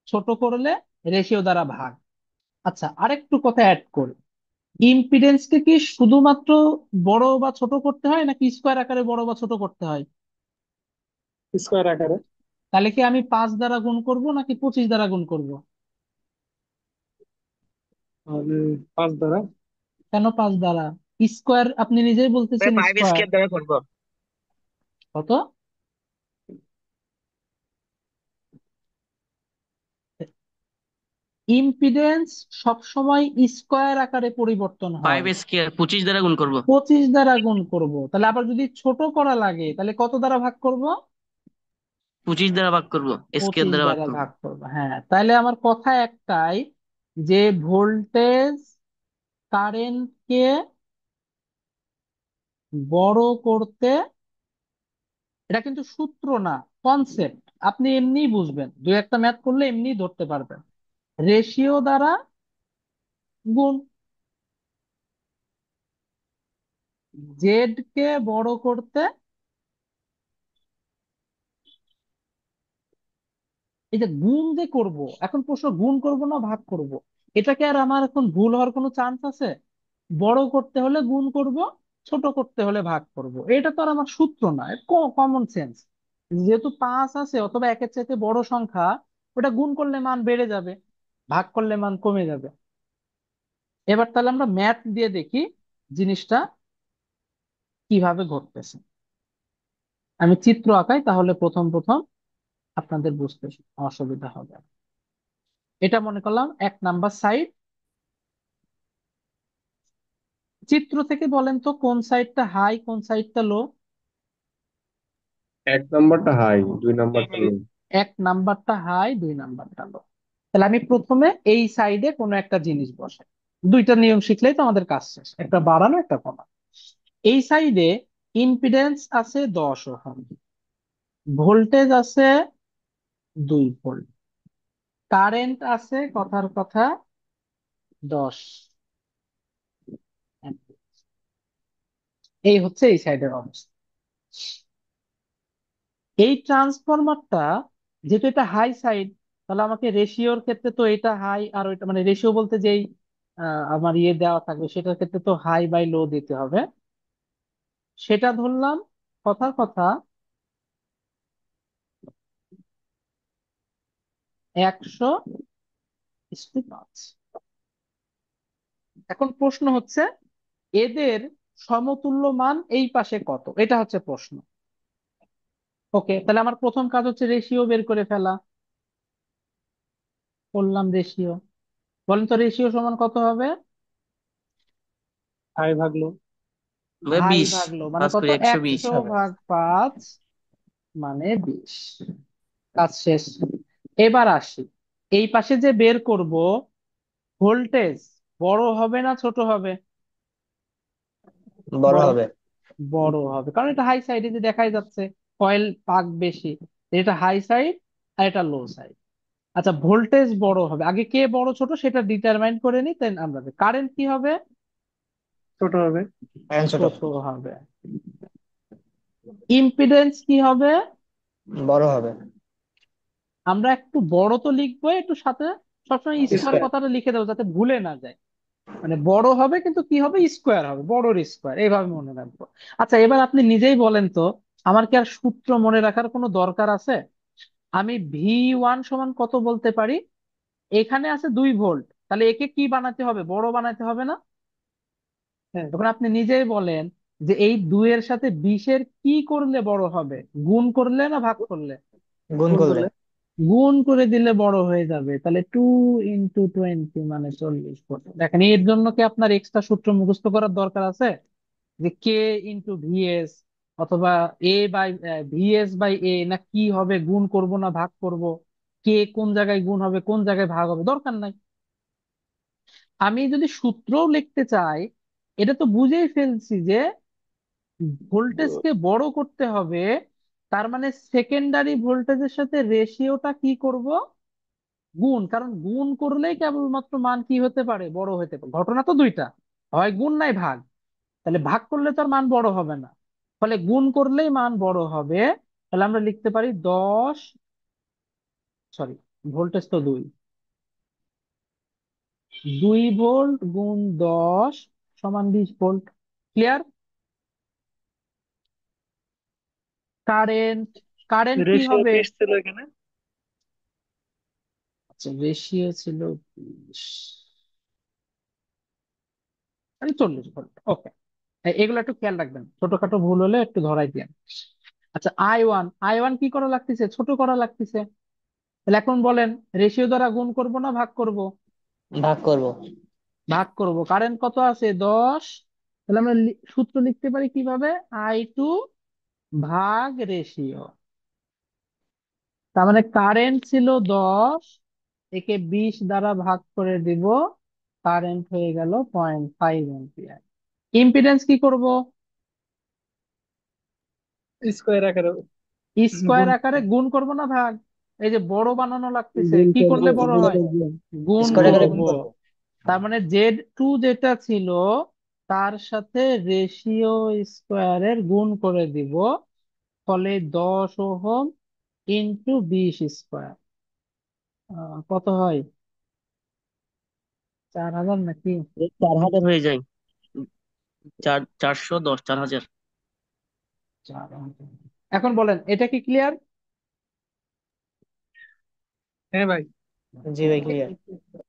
ছোট করলে রেশিও দ্বারা ভাগ। আচ্ছা, আরেকটু কথা অ্যাড করি। ইম্পিডেন্সকে কি শুধুমাত্র বড় বা ছোট করতে হয় নাকি স্কোয়ার আকারে বড় বা ছোট করতে হয়?
স্কোয়ার আকারে।
তাহলে কি আমি 5 দ্বারা গুণ করব নাকি 25 দ্বারা গুণ করব?
আর 5 দ্বারা।
কেন 5 দ্বারা? স্কোয়ার, আপনি নিজেই বলতেছেন
ফাইভ
স্কোয়ার।
স্কেপ দ্বারা করবো।
কত? ইম্পিডেন্স সবসময় স্কোয়ার আকারে পরিবর্তন
ফাইভ
হয়।
স্কেয়ার 25 দ্বারা গুণ করবো।
25 দ্বারা গুণ করব, তাহলে আবার যদি ছোট করা লাগে তাহলে কত দ্বারা ভাগ করব?
25 দ্বারা ভাগ করবো, স্কেল
25
দ্বারা ভাগ
দ্বারা
করবো।
ভাগ করবো, হ্যাঁ। তাহলে আমার কথা একটাই, যে ভোল্টেজ কারেন্টকে বড় করতে, এটা কিন্তু সূত্র না, কনসেপ্ট। আপনি এমনিই বুঝবেন, দু একটা ম্যাথ করলে এমনিই ধরতে পারবেন। রেশিও দ্বারা গুণ, জেড কে বড় করতে, এই যে গুণ যে করব, এখন প্রশ্ন গুণ করব না ভাগ করব, এটাকে আর আমার এখন ভুল হওয়ার কোনো চান্স আছে? বড় করতে হলে গুণ করব, ছোট করতে হলে ভাগ করব, এটা তো আর আমার সূত্র না, কমন সেন্স। যেহেতু 5 আছে অথবা একের চাইতে বড় সংখ্যা, ওটা গুণ করলে মান বেড়ে যাবে, ভাগ করলে মান কমে যাবে। এবার তাহলে আমরা ম্যাথ দিয়ে দেখি জিনিসটা কিভাবে ঘটতেছে। আমি চিত্র আঁকাই, তাহলে প্রথম প্রথম আপনাদের বুঝতে অসুবিধা হবে। এটা মনে করলাম 1 নাম্বার সাইড। চিত্র থেকে বলেন তো কোন সাইডটা হাই কোন সাইডটা লো?
1 নাম্বারটা হাই, 2 নাম্বারটা লো।
1 নাম্বারটা হাই, 2 নাম্বারটা লো। তাহলে আমি প্রথমে এই সাইডে কোনো একটা জিনিস বসাই। দুইটা নিয়ম শিখলেই তো আমাদের কাজ শেষ, একটা বাড়ানো একটা কমা। এই সাইডে ইম্পিডেন্স আছে 10 ওহম, ভোল্টেজ আছে 2 ভোল্ট, কারেন্ট আছে কথার কথা 10 অ্যাম্পিয়ার। এই হচ্ছে এই সাইডের অবস্থা। এই ট্রান্সফরমারটা, যেহেতু এটা হাই সাইড, তাহলে আমাকে রেশিওর ক্ষেত্রে তো এটা হাই আর ওইটা, মানে রেশিও বলতে যেই আমার ইয়ে দেওয়া থাকবে সেটার ক্ষেত্রে তো হাই বাই লো দিতে হবে। সেটা ধরলাম কথার কথা 100:5। এখন প্রশ্ন হচ্ছে এদের সমতুল্য মান এই পাশে কত, এটা হচ্ছে প্রশ্ন। ওকে, তাহলে আমার প্রথম কাজ হচ্ছে রেশিও বের করে ফেলা। করলাম রেশিও। বলেন তো রেশিও সমান কত হবে?
হাই ভাগলো।
ভাই
হাই
20,
ভাগলো মানে
5
কত?
করি 120
একশো
হবে।
ভাগ পাঁচ মানে 20। কাজ শেষ। এবার আসি, এই পাশে যে বের করব, ভোল্টেজ বড় হবে না ছোট হবে?
বড়
বলেন।
হবে।
বড় হবে, কারণ এটা হাই সাইডে যে দেখাই যাচ্ছে, কয়েল পাক বেশি, এটা হাই সাইড আর এটা লো সাইড। আচ্ছা, ভোল্টেজ বড় হবে, আগে কে বড় ছোট সেটা ডিটারমাইন করে নি, তাই আমরা কারেন্ট কি হবে?
ছোট হবে।
কারেন্ট ছোট।
ছোট হবে। ইম্পিডেন্স কি হবে?
বড় হবে।
আমরা একটু বড় তো লিখবো, একটু সাথে সবসময় স্কোয়ার
স্কয়ার।
কথাটা লিখে দেবো যাতে ভুলে না যায়। মানে বড় হবে কিন্তু কি হবে? স্কোয়ার হবে, বড়র স্কোয়ার, এইভাবে মনে রাখবো। আচ্ছা, এবার আপনি নিজেই বলেন তো, আমার কি আর সূত্র মনে রাখার কোনো দরকার আছে? আমি V1 সমান কত বলতে পারি? এখানে আছে 2 ভোল্ট, তাহলে একে কি বানাতে হবে? বড় বানাতে হবে না?
হ্যাঁ।
তখন আপনি নিজেই বলেন যে এই 2 এর সাথে 20-এর কি করলে বড় হবে? গুণ করলে না ভাগ করলে?
গুণ
গুণ
করলে।
করলে।
গুণ করে দিলে বড় হয়ে যাবে, তাহলে 2 × 20 মানে 40 ভোল্ট। দেখেন, এর জন্য কি আপনার এক্সট্রা সূত্র মুখস্থ করার দরকার আছে? যে K × VS, অথবা VS/A, না কি হবে, গুণ করব না ভাগ করব, কে কোন জায়গায় গুণ হবে কোন জায়গায় ভাগ হবে, দরকার নাই। আমি যদি সূত্রও লিখতে চাই, এটা তো বুঝেই ফেলছি যে ভোল্টেজকে বড় করতে হবে, তার মানে সেকেন্ডারি ভোল্টেজের সাথে রেশিওটা কি করব? গুণ, কারণ গুণ করলেই কেবলমাত্র মান কি হতে পারে? বড় হতে পারে। ঘটনা তো দুইটা, হয় গুণ নাই ভাগ। তাহলে ভাগ করলে তো আর মান বড় হবে না, ফলে গুণ করলেই মান বড় হবে। তাহলে আমরা লিখতে পারি 10, সরি, ভোল্টেজ তো 2, 2 ভোল্ট গুণ 10 সমান 20 ভোল্ট। ক্লিয়ার? কারেন্ট, কারেন্ট কি
রেশিও
হবে?
20 ছিল এখানে।
আচ্ছা, রেশিও ছিল 20, মানে 40 ভোল্ট। ওকে, এগুলো একটু খেয়াল রাখবেন, ছোটখাটো ভুল হলে একটু ধরাই দিন। আচ্ছা, আই ওয়ান কি করা লাগতেছে? ছোট করা লাগতেছে। তাহলে এখন বলেন, রেশিও দ্বারা গুণ করব না ভাগ করব?
ভাগ করব।
ভাগ করব। কারেন্ট কত আছে? 10। তাহলে আমরা সূত্র লিখতে পারি কিভাবে? I2 ভাগ রেশিও। তার মানে কারেন্ট ছিল 10, একে 20 দ্বারা ভাগ করে দিব, কারেন্ট হয়ে গেল 0.5 অ্যাম্পিয়ার। ইম্পিডেন্স কি করব?
স্কোয়ার আকারে
স্কোয়ার
গুণ
আকারে গুণ করব না ভাগ? এই যে বড় বানানো লাগতেছে,
গুণ
কি
করবো
করলে বড়
গুণ
হয়?
করবো
গুণ
স্কোয়ার আকারে
করব।
গুণ করবো।
তার মানে Z2 যেটা ছিল তার সাথে রেশিও স্কোয়ারের গুণ করে দিব, ফলে 10 ওহম ইন্টু 20 স্কোয়ার কত হয়? 4000 নাকি?
4,000 হয়ে যায়। 410, 4,000।
4000। এখন বলেন, এটা কি ক্লিয়ার?
হ্যাঁ ভাই।
জি ভাই, ক্লিয়ার।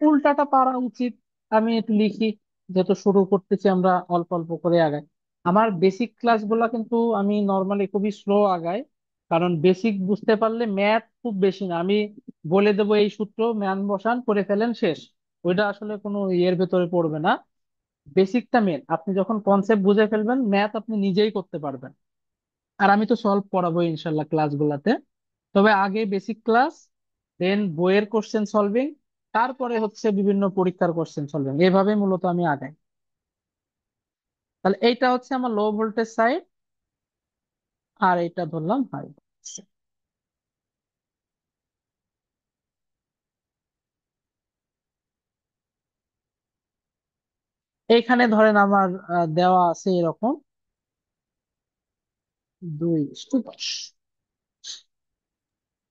উল্টাটা পারা উচিত। আমি একটু লিখি, যেহেতু শুরু করতেছি আমরা অল্প অল্প করে আগাই। আমার বেসিক ক্লাসগুলো কিন্তু আমি নর্মালি খুবই স্লো আগাই, কারণ বেসিক বুঝতে পারলে ম্যাথ খুব বেশি না। আমি বলে দেবো এই সূত্র, ম্যান বসান করে ফেলেন, শেষ। ওইটা আসলে কোনো ইয়ের ভেতরে পড়বে না। বেসিকটা মেন, আপনি যখন কনসেপ্ট বুঝে ফেলবেন ম্যাথ আপনি নিজেই করতে পারবেন। আর আমি তো সলভ করাবো ইনশাল্লাহ ক্লাসগুলাতে। তবে আগে বেসিক ক্লাস, দেন বইয়ের কোশ্চেন সলভিং, তারপরে হচ্ছে বিভিন্ন পরীক্ষার কোশ্চেন সলভিং, এভাবে মূলত আমি আগাই। তাহলে এইটা হচ্ছে আমার লো ভোল্টেজ সাইড, আর এইটা ধরলাম হাই। এইখানে ধরেন আমার দেওয়া আছে এরকম 2:10।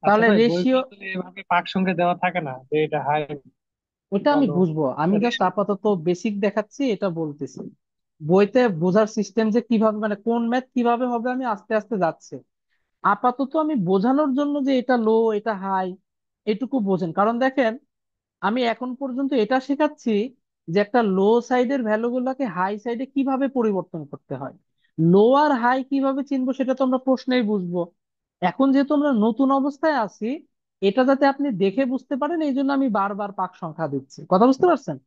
আচ্ছা
তাহলে
ভাই,
রেশিও,
বইগুলো তো এভাবে পাক সংখ্যা দেওয়া থাকে না যে এটা হাই
ওটা
বা
আমি
লো।
বুঝবো, আমি জাস্ট আপাতত বেসিক দেখাচ্ছি, এটা বলতেছি। বইতে বোঝার সিস্টেম যে কিভাবে, মানে কোন ম্যাথ কিভাবে হবে আমি আস্তে আস্তে যাচ্ছি। আপাতত আমি বোঝানোর জন্য যে এটা লো এটা হাই, এটুকু বোঝেন। কারণ দেখেন, আমি এখন পর্যন্ত এটা শেখাচ্ছি যে একটা লো সাইডের ভ্যালুগুলোকে হাই সাইডে কিভাবে পরিবর্তন করতে হয়। লো আর হাই কিভাবে চিনবো সেটা তো আমরা প্রশ্নেই বুঝবো। এখন যেহেতু আমরা নতুন অবস্থায় আছি, এটা যাতে আপনি দেখে বুঝতে পারেন এই জন্য আমি বারবার পাক সংখ্যা দিচ্ছি। কথা বুঝতে পারছেন?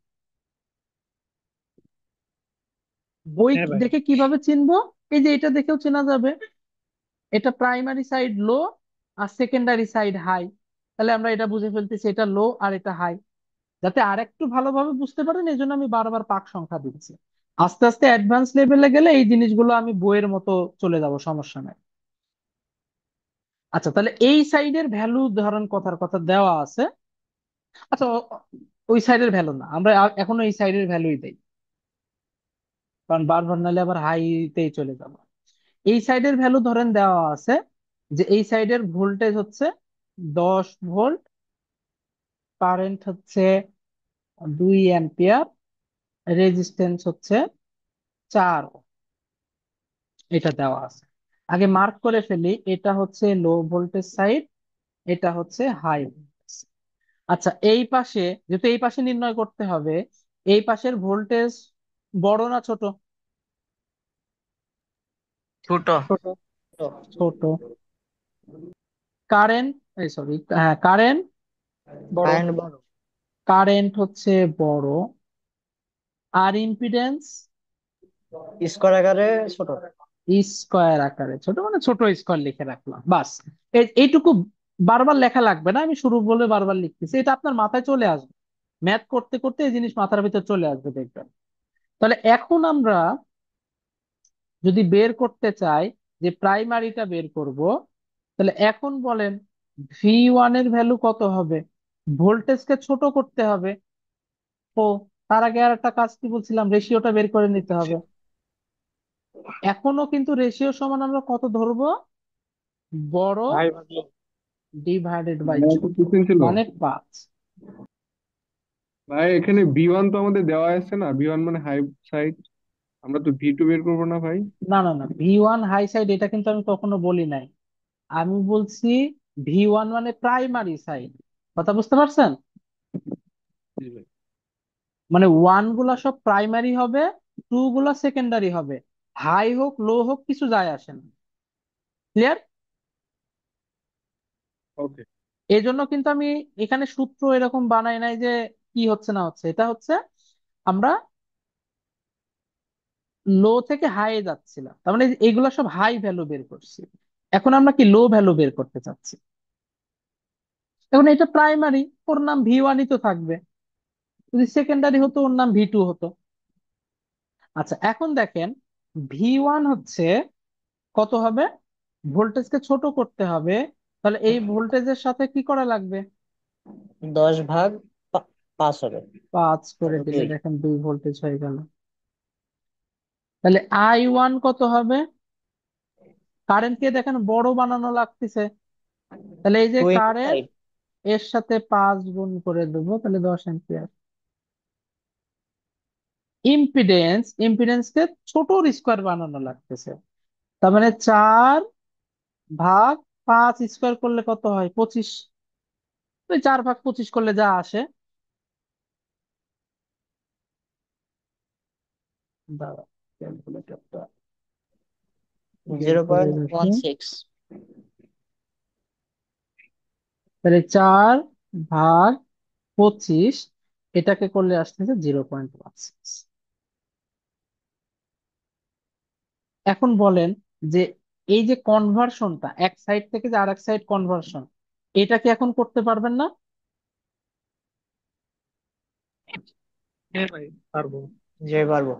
বই
হ্যাঁ ভাই।
দেখে কিভাবে চিনবো? এই যে এটা দেখেও চেনা যাবে, এটা প্রাইমারি সাইড লো আর সেকেন্ডারি সাইড হাই। তাহলে আমরা এটা বুঝে ফেলতেছি এটা লো আর এটা হাই। যাতে আরেকটু ভালোভাবে বুঝতে পারেন এই জন্য আমি বারবার পাক সংখ্যা দিচ্ছি। আস্তে আস্তে অ্যাডভান্স লেভেলে গেলে এই জিনিসগুলো আমি বইয়ের মতো চলে যাব, সমস্যা নাই। আচ্ছা, তাহলে এই সাইডের ভ্যালু ধরেন কথার কথা দেওয়া আছে। আচ্ছা, ওই সাইডের ভ্যালু না, আমরা এখনো এই সাইডের ভ্যালুই দেই, কারণ বারবার নাহলে আবার হাইতেই চলে যাব। এই সাইডের ভ্যালু ধরেন দেওয়া আছে যে এই সাইডের ভোল্টেজ হচ্ছে 10 ভোল্ট, কারেন্ট হচ্ছে 2 অ্যাম্পিয়ার, রেজিস্ট্যান্স হচ্ছে 4। এটা দেওয়া আছে, আগে মার্ক করে ফেলি। এটা হচ্ছে লো ভোল্টেজ সাইড, এটা হচ্ছে হাই ভোল্টেজ। আচ্ছা, এই পাশে, যেহেতু এই পাশে নির্ণয় করতে হবে, এই পাশের ভোল্টেজ বড় না ছোট?
ছোট।
ছোট। ছোট। কারেন্ট, এই সরি, হ্যাঁ কারেন্ট,
বড়।
কারেন্ট বড়।
কারেন্ট হচ্ছে বড়। আর ইম্পিডেন্স
স্কোয়ার আকারে ছোট।
স্কোয়ার আকারে ছোট, মানে ছোট স্কোয়ার লিখে রাখলাম বাস। এইটুকু বারবার লেখা লাগবে না, আমি শুরু বলে বারবার লিখতেছি, এটা আপনার মাথায় চলে আসবে। ম্যাথ করতে করতে এই জিনিস মাথার ভিতর চলে আসবে, দেখবেন। তাহলে এখন আমরা যদি বের করতে চাই, যে প্রাইমারিটা বের করব, তাহলে এখন বলেন V1 এর ভ্যালু কত হবে? ভোল্টেজকে ছোট করতে হবে। ও, তার আগে আর একটা কাজ কি বলছিলাম, রেশিওটা বের করে নিতে হবে। এখনো কিন্তু রেশিও সমান আমরা কত ধরবো? বড়
হাই ভাগলো।
ডিভাইডেড বাই
ভাই একটা
ছোট,
কোশ্চেন ছিল।
মানে 5।
ভাই এখানে বি ওয়ান তো আমাদের দেওয়া আছে না, বি ওয়ান মানে হাই সাইড, আমরা তো ভি টু বের করবো না ভাই?
না না না, V1 হাই সাইড এটা কিন্তু আমি কখনো বলি নাই। আমি বলছি V1 মানে প্রাইমারি সাইড। কথা বুঝতে পারছেন?
জি ভাই।
মানে ওয়ান গুলা সব প্রাইমারি হবে, টু গুলা সেকেন্ডারি হবে। হাই হোক লো হোক কিছু যায় আসে না। ক্লিয়ার?
ওকে।
এই জন্য কিন্তু আমি এখানে সূত্র এরকম বানাই নাই যে কি হচ্ছে না হচ্ছে, এটা হচ্ছে আমরা লো থেকে হাই এ যাচ্ছিলাম, তার মানে এইগুলা সব হাই ভ্যালু বের করছি। এখন আমরা কি লো ভ্যালু বের করতে চাচ্ছি। এখন এটা প্রাইমারি, ওর নাম V1ই তো থাকবে। যদি সেকেন্ডারি হতো ওর নাম V2 হতো। আচ্ছা এখন দেখেন, V1 হচ্ছে কত হবে, ভোল্টেজকে ছোট করতে হবে, তাহলে এই ভোল্টেজের সাথে কি করা লাগবে,
10 ভাগ 5 হবে।
5 করে
তারপর
দিলে
2।
দেখেন 2 ভোল্টেজ হয়ে গেল। তাহলে I1 কত হবে, কারেন্টকে দেখেন বড় বানানো লাগতেছে, তাহলে এই যে
2 ×
কারেন্ট
5।
এর সাথে 5 গুণ করে দেবো, তাহলে 10 অ্যাম্পিয়ার। ইম্পিডেন্সকে ছোট স্কোয়ার বানানো লাগতেছে, তার মানে 4 ভাগ 5 স্কোয়ার করলে কত হয়, 25। ওই 4 ভাগ 25 করলে যা আসে, দাঁড়া ক্যালকুলেটরটা বের
জিরো
করে
পয়েন্ট
রাখি।
ওয়ান সিক্স
তাহলে 4 ভাগ 25 এটাকে করলে আসতেছে 0.16। এখন বলেন যে এই যে কনভার্সনটা এক সাইড থেকে যে আরেক সাইড কনভার্সন, এটা কি এখন করতে পারবেন না?
হ্যাঁ ভাই, পারবো।
যে পারবো।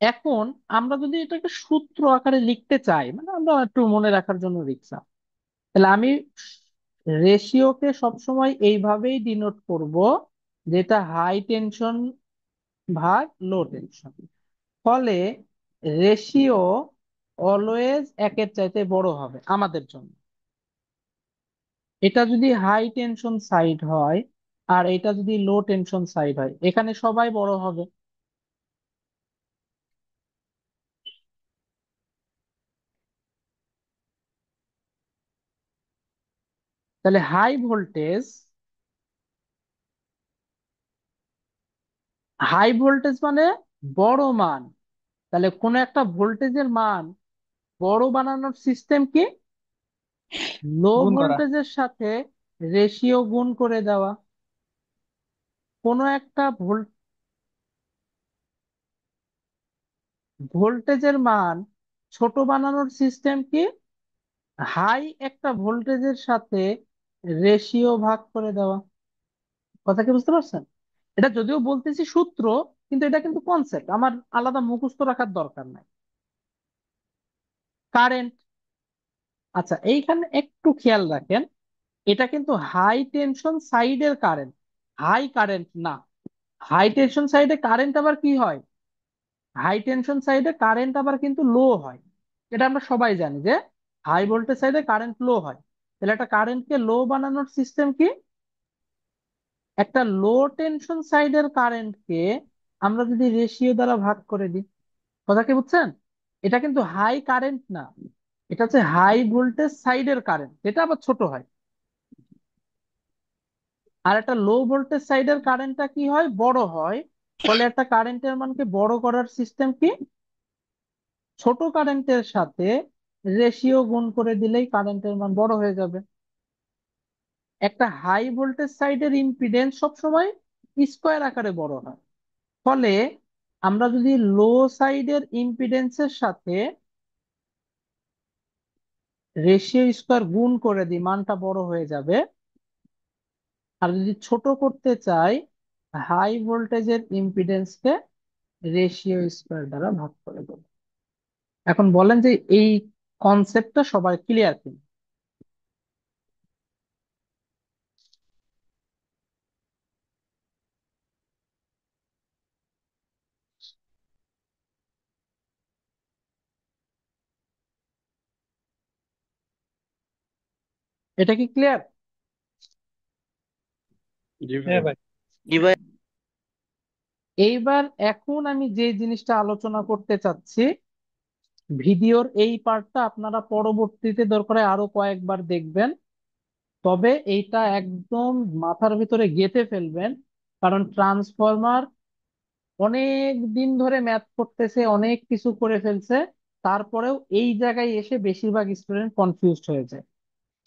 এখন আমরা যদি এটাকে সূত্র আকারে লিখতে চাই, মানে আমরা একটু মনে রাখার জন্য রিক্সা, তাহলে আমি রেশিওকে সবসময় এইভাবেই ডিনোট করব, যেটা হাই টেনশন ভাগ লো টেনশন। ফলে রেশিও অলওয়েজ একের চাইতে বড় হবে আমাদের জন্য। এটা যদি হাই টেনশন সাইড হয় আর এটা যদি লো টেনশন সাইড হয়, এখানে সবাই বড় হবে। তাহলে হাই ভোল্টেজ মানে বড় মান। তাহলে কোন একটা ভোল্টেজের মান বড় বানানোর সিস্টেম কি, লো
গুণ করা।
ভোল্টেজের সাথে রেশিও গুণ করে দেওয়া। কোনো একটা ভোল্টেজের মান ছোট বানানোর সিস্টেম কি, হাই একটা ভোল্টেজের সাথে রেশিও ভাগ করে দেওয়া। কথা কি বুঝতে পারছেন? এটা যদিও বলতেছি সূত্র, কিন্তু এটা কিন্তু কনসেপ্ট, আমার আলাদা মুখস্থ রাখার দরকার নাই। কারেন্ট, আচ্ছা এইখানে একটু খেয়াল রাখেন, এটা কিন্তু হাই টেনশন সাইডের কারেন্ট, হাই কারেন্ট না। হাই টেনশন সাইডে কারেন্ট আবার কি হয়, হাই টেনশন সাইডে কারেন্ট আবার কিন্তু লো হয়। এটা আমরা সবাই জানি যে হাই ভোল্টেজ সাইডে কারেন্ট লো হয়। তাহলে একটা কারেন্টকে লো বানানোর সিস্টেম কি, একটা লো টেনশন সাইডের কারেন্টকে আমরা যদি রেশিও দ্বারা ভাগ করে দিই। কথা কি বুঝছেন? এটা কিন্তু হাই কারেন্ট না, এটা হচ্ছে হাই ভোল্টেজ সাইডের কারেন্ট, যেটা আবার ছোট হয়। আর একটা লো ভোল্টেজ সাইডের কারেন্টটা কি হয়, বড় হয়। ফলে একটা কারেন্টের মানকে বড় করার সিস্টেম কি, ছোট কারেন্টের সাথে রেশিও গুণ করে দিলেই কারেন্টের মান বড় হয়ে যাবে। একটা হাই ভোল্টেজ সাইডের ইম্পিডেন্স সবসময় স্কোয়ার আকারে বড় হয়। ফলে আমরা যদি লো সাইডের ইম্পিডেন্সের সাথে রেশিও স্কোয়ার গুণ করে দিই, মানটা বড় হয়ে যাবে। আর যদি ছোট করতে চাই, হাই ভোল্টেজের ইম্পিডেন্সকে রেশিও স্কোয়ার দ্বারা ভাগ করে দেবো। এখন বলেন যে এই কনসেপ্টটা সবার ক্লিয়ার কি? এটা কি ক্লিয়ার?
জি
হ্যাঁ
ভাইয়া।
ভাই।
জি ভাই।
এইবার এখন আমি যে জিনিসটা আলোচনা করতে চাচ্ছি, ভিডিওর এই পার্টটা আপনারা পরবর্তীতে দরকার হয় আরো কয়েকবার দেখবেন, তবে এইটা একদম মাথার ভিতরে গেঁথে ফেলবেন। কারণ ট্রান্সফরমার অনেক দিন ধরে ম্যাথ করতেছে, অনেক কিছু করে ফেলছে, তারপরেও এই জায়গায় এসে বেশিরভাগ স্টুডেন্ট কনফিউজড হয়ে যায়।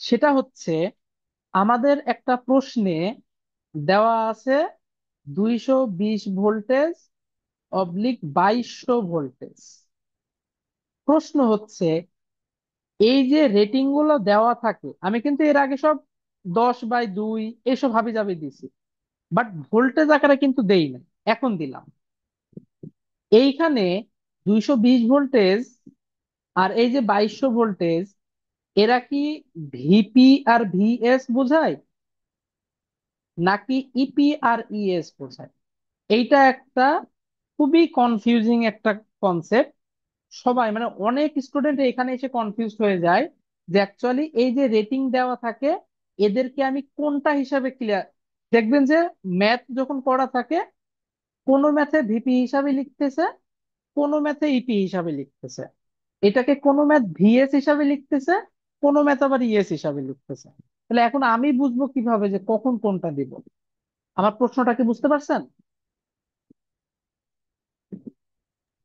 সেটা হচ্ছে, আমাদের একটা প্রশ্নে দেওয়া আছে 220 ভোল্টেজ অবলিক 2200 ভোল্টেজ। প্রশ্ন হচ্ছে, এই যে রেটিং গুলো দেওয়া থাকে, আমি কিন্তু এর আগে সব 10/2 এসব হাবি জাবি দিছি, বাট ভোল্টেজ আকারে কিন্তু দেই না। এখন দিলাম এইখানে 220 ভোল্টেজ আর এই যে 2200 ভোল্টেজ, এরা কি ভিপি আর ভিএস বোঝায় নাকি ইপি আর ইএস বোঝায়? এইটা একটা খুবই কনফিউজিং একটা কনসেপ্ট। সবাই মানে অনেক স্টুডেন্ট এখানে এসে কনফিউজ হয়ে যায় যে অ্যাকচুয়ালি এই যে রেটিং দেওয়া থাকে এদেরকে আমি কোনটা হিসাবে ক্লিয়ার। দেখবেন যে ম্যাথ যখন পড়া থাকে কোনো ম্যাথে ভিপি হিসাবে লিখতেছে, কোনো ম্যাথে ইপি হিসাবে লিখতেছে, এটাকে কোনো ম্যাথ ভিএস হিসাবে লিখতেছে, কোনো ম্যাথ আবার ইএস হিসাবে লিখতেছে। তাহলে এখন আমি বুঝবো কিভাবে যে কখন কোনটা দিব? আমার প্রশ্নটা কি বুঝতে পারছেন?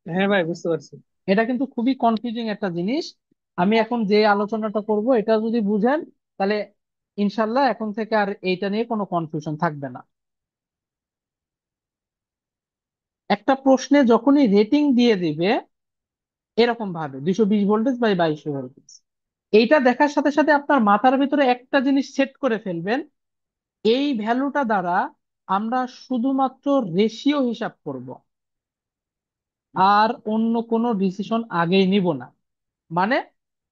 হ্যাঁ ভাই, বুঝতে পারছি।
এটা কিন্তু খুবই কনফিউজিং একটা জিনিস। আমি এখন যে আলোচনাটা করব এটা যদি বুঝেন তাহলে ইনশাল্লাহ এখন থেকে আর এইটা নিয়ে কোনো কনফিউশন থাকবে না। একটা প্রশ্নে যখনই রেটিং দিয়ে দিবে এরকম ভাবে 220 ভোল্টেজ বাই 2200 ভোল্টেজ, এইটা দেখার সাথে সাথে আপনার মাথার ভিতরে একটা জিনিস সেট করে ফেলবেন, এই ভ্যালুটা দ্বারা আমরা শুধুমাত্র রেশিও হিসাব করব, আর অন্য কোনো ডিসিশন আগেই নিব না। মানে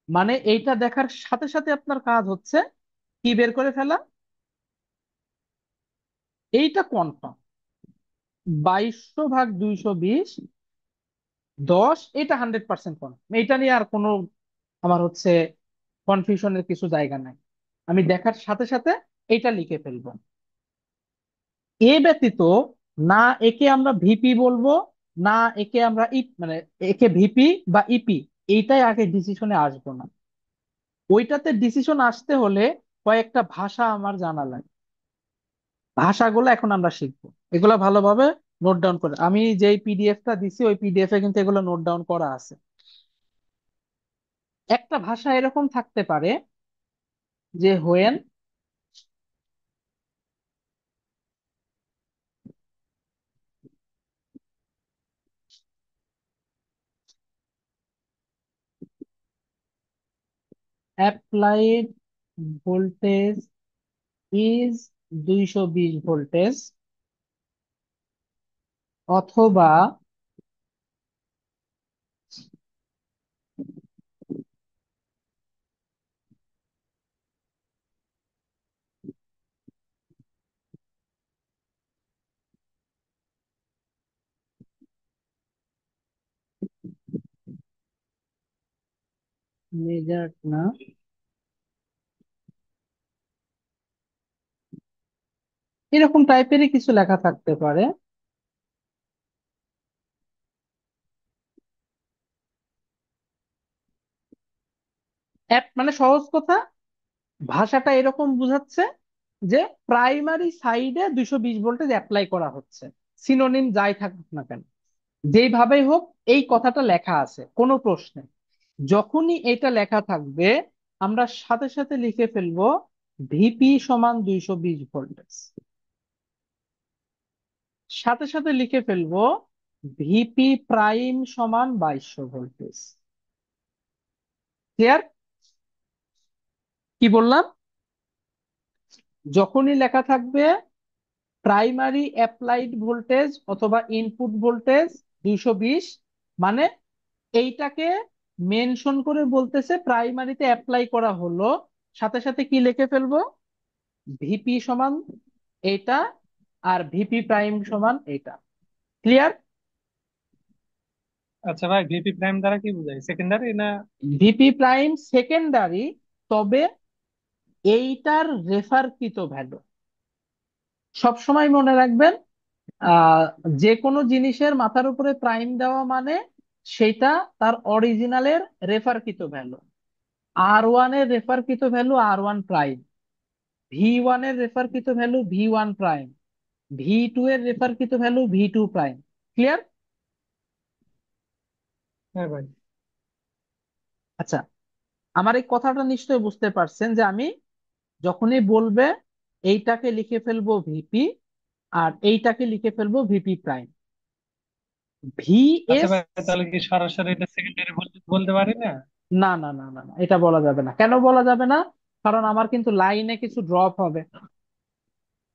মানে এইটা দেখার সাথে সাথে আপনার কাজ হচ্ছে কি বের করে ফেলা, এইটা কনফার্ম 2200/220 এটা 100% কনফার্ম, এইটা নিয়ে আর কোনো আমার হচ্ছে কনফিউশনের কিছু জায়গা নাই। আমি দেখার সাথে সাথে এইটা লিখে ফেলবো। এ ব্যতীত না একে আমরা ভিপি বলবো, না একে আমরা মানে একে ভিপি বা ইপি, এইটাই আগে ডিসিশনে আসবো না। ওইটাতে ডিসিশন আসতে হলে কয়েকটা ভাষা আমার জানা লাগে, ভাষাগুলো এখন আমরা শিখবো। এগুলো ভালোভাবে নোট ডাউন করে, আমি যেই পিডিএফটা দিছি ওই পিডিএফ এ কিন্তু এগুলো নোট ডাউন করা আছে। একটা ভাষা এরকম থাকতে পারে যে when applied voltage is 220 voltage, অথবা মেজার্ড না, এরকম টাইপেরই কিছু লেখা থাকতে পারে। মানে সহজ কথা, ভাষাটা এরকম বোঝাচ্ছে যে প্রাইমারি সাইডে 220 ভোল্টেজ অ্যাপ্লাই করা হচ্ছে, সিনোনিম যাই থাকুক না কেন, যেইভাবেই হোক এই কথাটা লেখা আছে কোনো প্রশ্নে। যখনই এটা লেখা থাকবে আমরা সাথে সাথে লিখে ফেলবো ভিপি সমান 220 ভোল্টেজ, সাথে সাথে লিখে ফেলবো ভিপি প্রাইম সমান 2200 ভোল্টেজ। ক্লিয়ার? কি বললাম? যখনই লেখা থাকবে প্রাইমারি অ্যাপ্লাইড ভোল্টেজ অথবা ইনপুট ভোল্টেজ 220, মানে এইটাকে মেনশন করে বলতেছে প্রাইমারিতে অ্যাপ্লাই করা হলো, সাথে সাথে কি লিখে ফেলবো ভিপি সমান এইটা আর ভিপি প্রাইম সমান এইটা। ক্লিয়ার?
আচ্ছা ভাই, ভিপি প্রাইম দ্বারা কি বোঝায়? সেকেন্ডারি না?
ভিপি প্রাইম সেকেন্ডারি, তবে এইটার রেফারকৃত ভ্যালু সবসময় মনে রাখবেন। আহ যে কোনো জিনিসের মাথার উপরে প্রাইম দেওয়া মানে সেটা তার অরিজিনালের রেফারকৃত ভ্যালু। R1 এর রেফারকৃত ভ্যালু R1 প্রাইম, V1 এর রেফারকৃত ভ্যালু V1 প্রাইম, V2 এর রেফারকৃত ভ্যালু V2 প্রাইম। ক্লিয়ার?
হ্যাঁ ভাই।
আচ্ছা, আমার এই কথাটা নিশ্চয়ই বুঝতে পারছেন যে আমি যখনই বলবে এইটাকে লিখে ফেলবো ভিপি আর এইটাকে লিখে ফেলবো ভিপি প্রাইম।
আচ্ছা
ভিএস,
ভাই, তাহলে কি সরাসরি এটা সেকেন্ডারি বলতে বলতে পারি না?
না না না না না, এটা বলা যাবে না। কেন বলা যাবে না? কারণ আমার কিন্তু লাইনে কিছু ড্রপ হবে।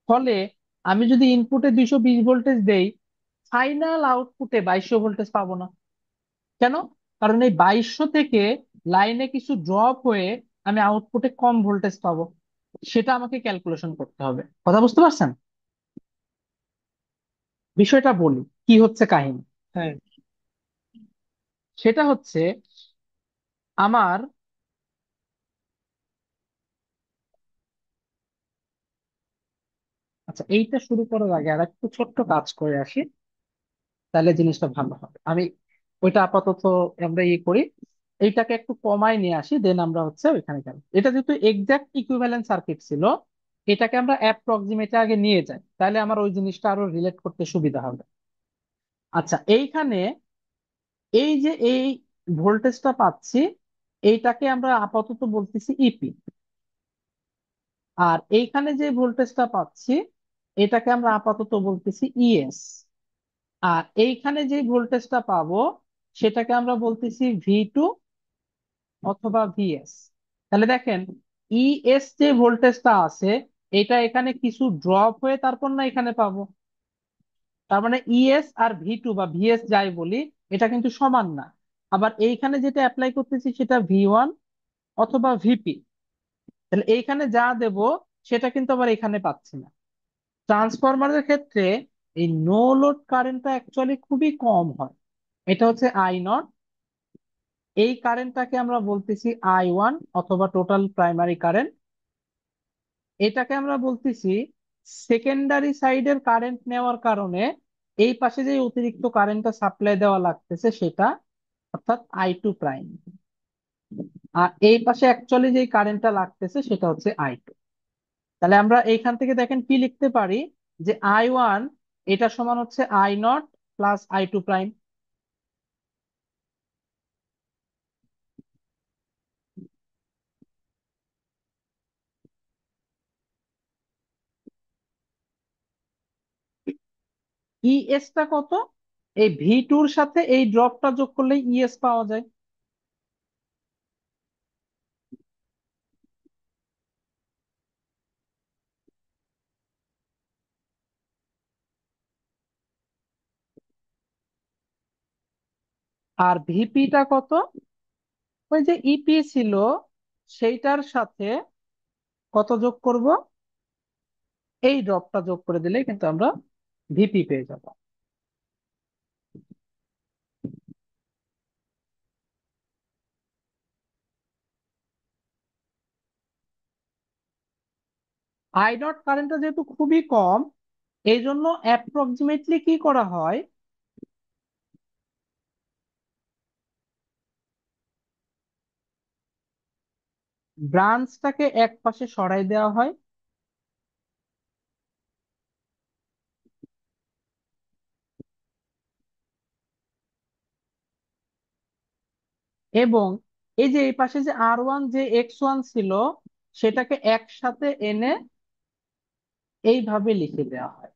ফলে আমি যদি ইনপুটে 220 ভোল্টেজ দেই, ফাইনাল আউটপুটে 2200 ভোল্টেজ পাবো না। কেন? কারণ এই 2200 থেকে লাইনে কিছু ড্রপ হয়ে আমি আউটপুটে কম ভোল্টেজ পাবো। সেটা আমাকে ক্যালকুলেশন করতে হবে। কথা বুঝতে পারছেন? বিষয়টা বলি কি হচ্ছে কাহিনী।
হ্যাঁ।
সেটা হচ্ছে আমার, আচ্ছা এইটা শুরু করার আগে আর একটু ছোট্ট কাজ করে আসি, তাহলে জিনিসটা ভালো হবে। আমি ওইটা আপাতত আমরা ইয়ে করি, এইটাকে একটু কমায় নিয়ে আসি, দেন আমরা হচ্ছে ওইখানে গেল। এটা যেহেতু এক্সাক্ট ইকুইভ্যালেন্ট সার্কিট ছিল, এটাকে আমরা অ্যাপ্রক্সিমেটে আগে নিয়ে যাই, তাহলে আমার ওই জিনিসটা আরো রিলেট করতে সুবিধা হবে। আচ্ছা, এইখানে এই যে এই ভোল্টেজটা পাচ্ছি, এইটাকে আমরা আপাতত বলতেছি ইপি। আর এইখানে যে ভোল্টেজটা পাচ্ছি, এটাকে আমরা আপাতত বলতেছি ইএস। আর এইখানে যে ভোল্টেজটা পাবো, সেটাকে আমরা বলতেছি ভি2 অথবা ভিএস। তাহলে দেখেন, ইএস যে ভোল্টেজটা আছে, এটা এখানে কিছু ড্রপ হয়ে তারপর না এখানে পাবো। তার মানে ইএস আর ভি2 বা ভিএস যাই বলি, এটা কিন্তু সমান না। আবার এইখানে যেটা অ্যাপ্লাই করতেছি সেটা ভি1 অথবা ভিপি। তাহলে এইখানে যা দেব সেটা কিন্তু আবার এখানে পাচ্ছি না। ট্রান্সফরমারের ক্ষেত্রে এই নো লোড কারেন্টটা অ্যাকচুয়ালি খুবই কম হয়। এটা হচ্ছে I0। এই কারেন্টটাকে আমরা বলতেছি I1 অথবা টোটাল প্রাইমারি কারেন্ট। এটাকে আমরা বলতেছি সেকেন্ডারি সাইডের কারেন্ট নেওয়ার কারণে এই পাশে যে অতিরিক্ত কারেন্টটা সাপ্লাই দেওয়া লাগতেছে সেটা, অর্থাৎ I2 প্রাইম। আর এই পাশে অ্যাকচুয়ালি যে কারেন্টটা লাগতেছে সেটা হচ্ছে I2। তাহলে আমরা এইখান থেকে দেখেন কি লিখতে পারি, যে I1 এটা সমান হচ্ছে I0 plus I2 prime. ES টা কত? এই ভি2 এর সাথে এই ড্রপটা যোগ করলে ইএস পাওয়া যায়। আর ভিপি টা কত? ওই যে ইপি ছিল সেইটার সাথে কত যোগ করব? এই ড্রপটা যোগ করে দিলে কিন্তু আমরা ভিপি পেয়ে যাব। I0 কারেন্টটা যেহেতু খুবই কম, এই জন্য অ্যাপ্রক্সিমেটলি কি করা হয়, ব্রাঞ্চটাকে এক পাশে সরাই দেওয়া হয়। এবং এই যে এই পাশে যে R1 যে X1 ছিল, সেটাকে একসাথে এনে এইভাবে লিখে দেওয়া হয়।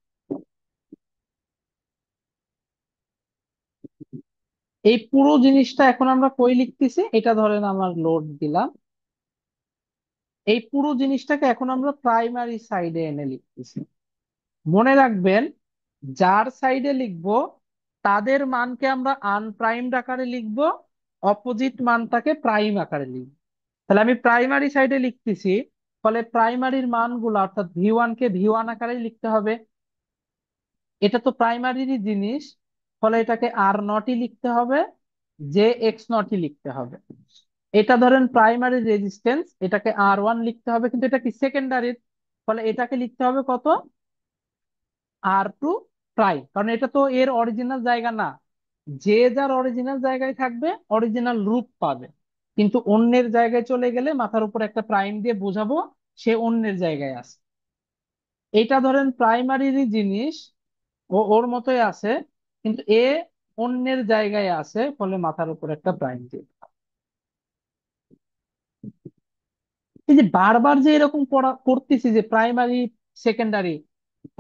এই পুরো জিনিসটা এখন আমরা কই লিখতেছি, এটা ধরেন আমার লোড দিলাম, এই পুরো জিনিসটাকে এখন আমরা প্রাইমারি সাইডে এনে লিখতেছি। মনে রাখবেন, যার সাইডে লিখবো তাদের মানকে আমরা আনপ্রাইমড আকারে লিখবো, অপোজিট মানটাকে প্রাইম আকারে লিখবো। তাহলে আমি প্রাইমারি সাইডে লিখতেছি, ফলে প্রাইমারির মানগুলো অর্থাৎ ভি1 কে ভি1 আকারে লিখতে হবে। এটা তো প্রাইমারিরই জিনিস, ফলে এটাকে R0 লিখতে হবে, জে X0 লিখতে হবে। এটা ধরেন প্রাইমারি রেজিস্ট্যান্স, এটাকে R1 লিখতে হবে, কিন্তু এটা কি সেকেন্ডারি, ফলে এটাকে লিখতে হবে কত? R2 prime. কারণ এটা তো এর অরিজিনাল জায়গা না। যে যার অরিজিনাল জায়গায় থাকবে অরিজিনাল রূপ পাবে, কিন্তু অন্যের জায়গায় চলে গেলে মাথার উপর একটা প্রাইম দিয়ে বোঝাবো সে অন্যের জায়গায় আছে। এটা ধরেন প্রাইমারিরই জিনিস, ও ওর মতোই আছে, কিন্তু এ অন্যের জায়গায় আছে, ফলে মাথার উপর একটা প্রাইম দিয়ে। এই যে বারবার যে এরকম পড়া করতেছি যে প্রাইমারি সেকেন্ডারি,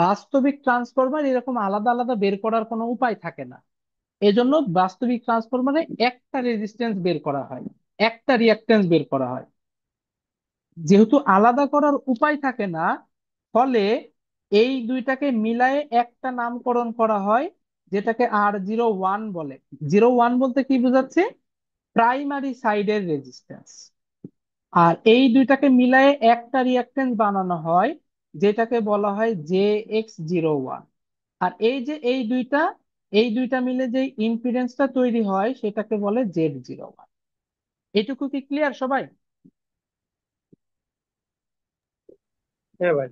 বাস্তবিক ট্রান্সফরমার এরকম আলাদা আলাদা বের করার কোনো উপায় থাকে না। এজন্য বাস্তবিক ট্রান্সফরমারে একটা রেজিস্ট্যান্স বের করা হয়, একটা রিঅ্যাকট্যান্স বের করা হয়। যেহেতু আলাদা করার উপায় থাকে না, ফলে এই দুইটাকে মিলায়ে একটা নামকরণ করা হয়, যেটাকে R01 বলে। 01 বলতে কি বোঝাচ্ছে? প্রাইমারি সাইডের রেজিস্ট্যান্স। আর এই দুইটাকে মিলায়ে একটা রিঅ্যাকট্যান্স বানানো হয়, যেটাকে বলা হয় JX01। আর এই যে এই দুইটা মিলে যে ইম্পিডেন্সটা তৈরি হয় সেটাকে বলে Z01। এটুকু কি ক্লিয়ার সবাই?
হ্যাঁ ভাই।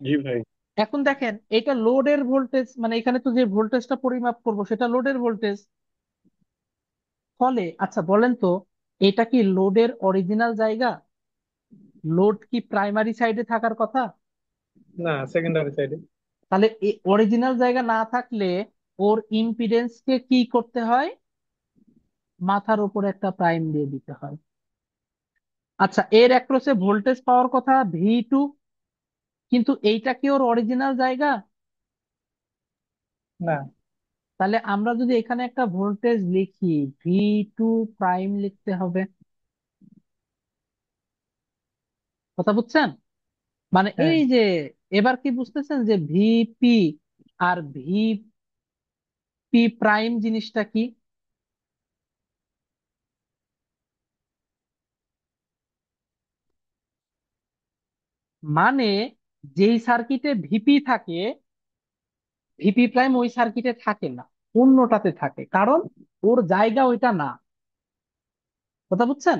জি ভাই।
এখন দেখেন, এটা লোডের ভোল্টেজ, মানে এখানে তো যে ভোল্টেজটা পরিমাপ করব সেটা লোডের ভোল্টেজ। ফলে আচ্ছা বলেন তো, এটা কি লোডের অরিজিনাল জায়গা? লোড কি প্রাইমারি সাইডে থাকার কথা?
না, সেকেন্ডারি সাইডে।
তাহলে অরিজিনাল জায়গা না থাকলে ওর ইম্পিডেন্সকে কি করতে হয়? মাথার উপর একটা প্রাইম দিয়ে দিতে হয়। আচ্ছা, এর অ্যাক্রসে ভোল্টেজ পাওয়ার কথা V2, কিন্তু এইটা কি ওর অরিজিনাল জায়গা?
না।
তাহলে আমরা যদি এখানে একটা ভোল্টেজ লিখি, V2 প্রাইম লিখতে হবে। কথা বুঝছেন? মানে
হ্যাঁ।
এই যে, এবার কি বুঝতেছেন যে ভিপি আর ভিপি প্রাইম জিনিসটা কি? মানে যেই সার্কিটে ভিপি থাকে, ভিপি প্রাইম ওই সার্কিটে থাকে না, অন্যটাতে থাকে, কারণ ওর জায়গা ওইটা না। কথা বুঝছেন?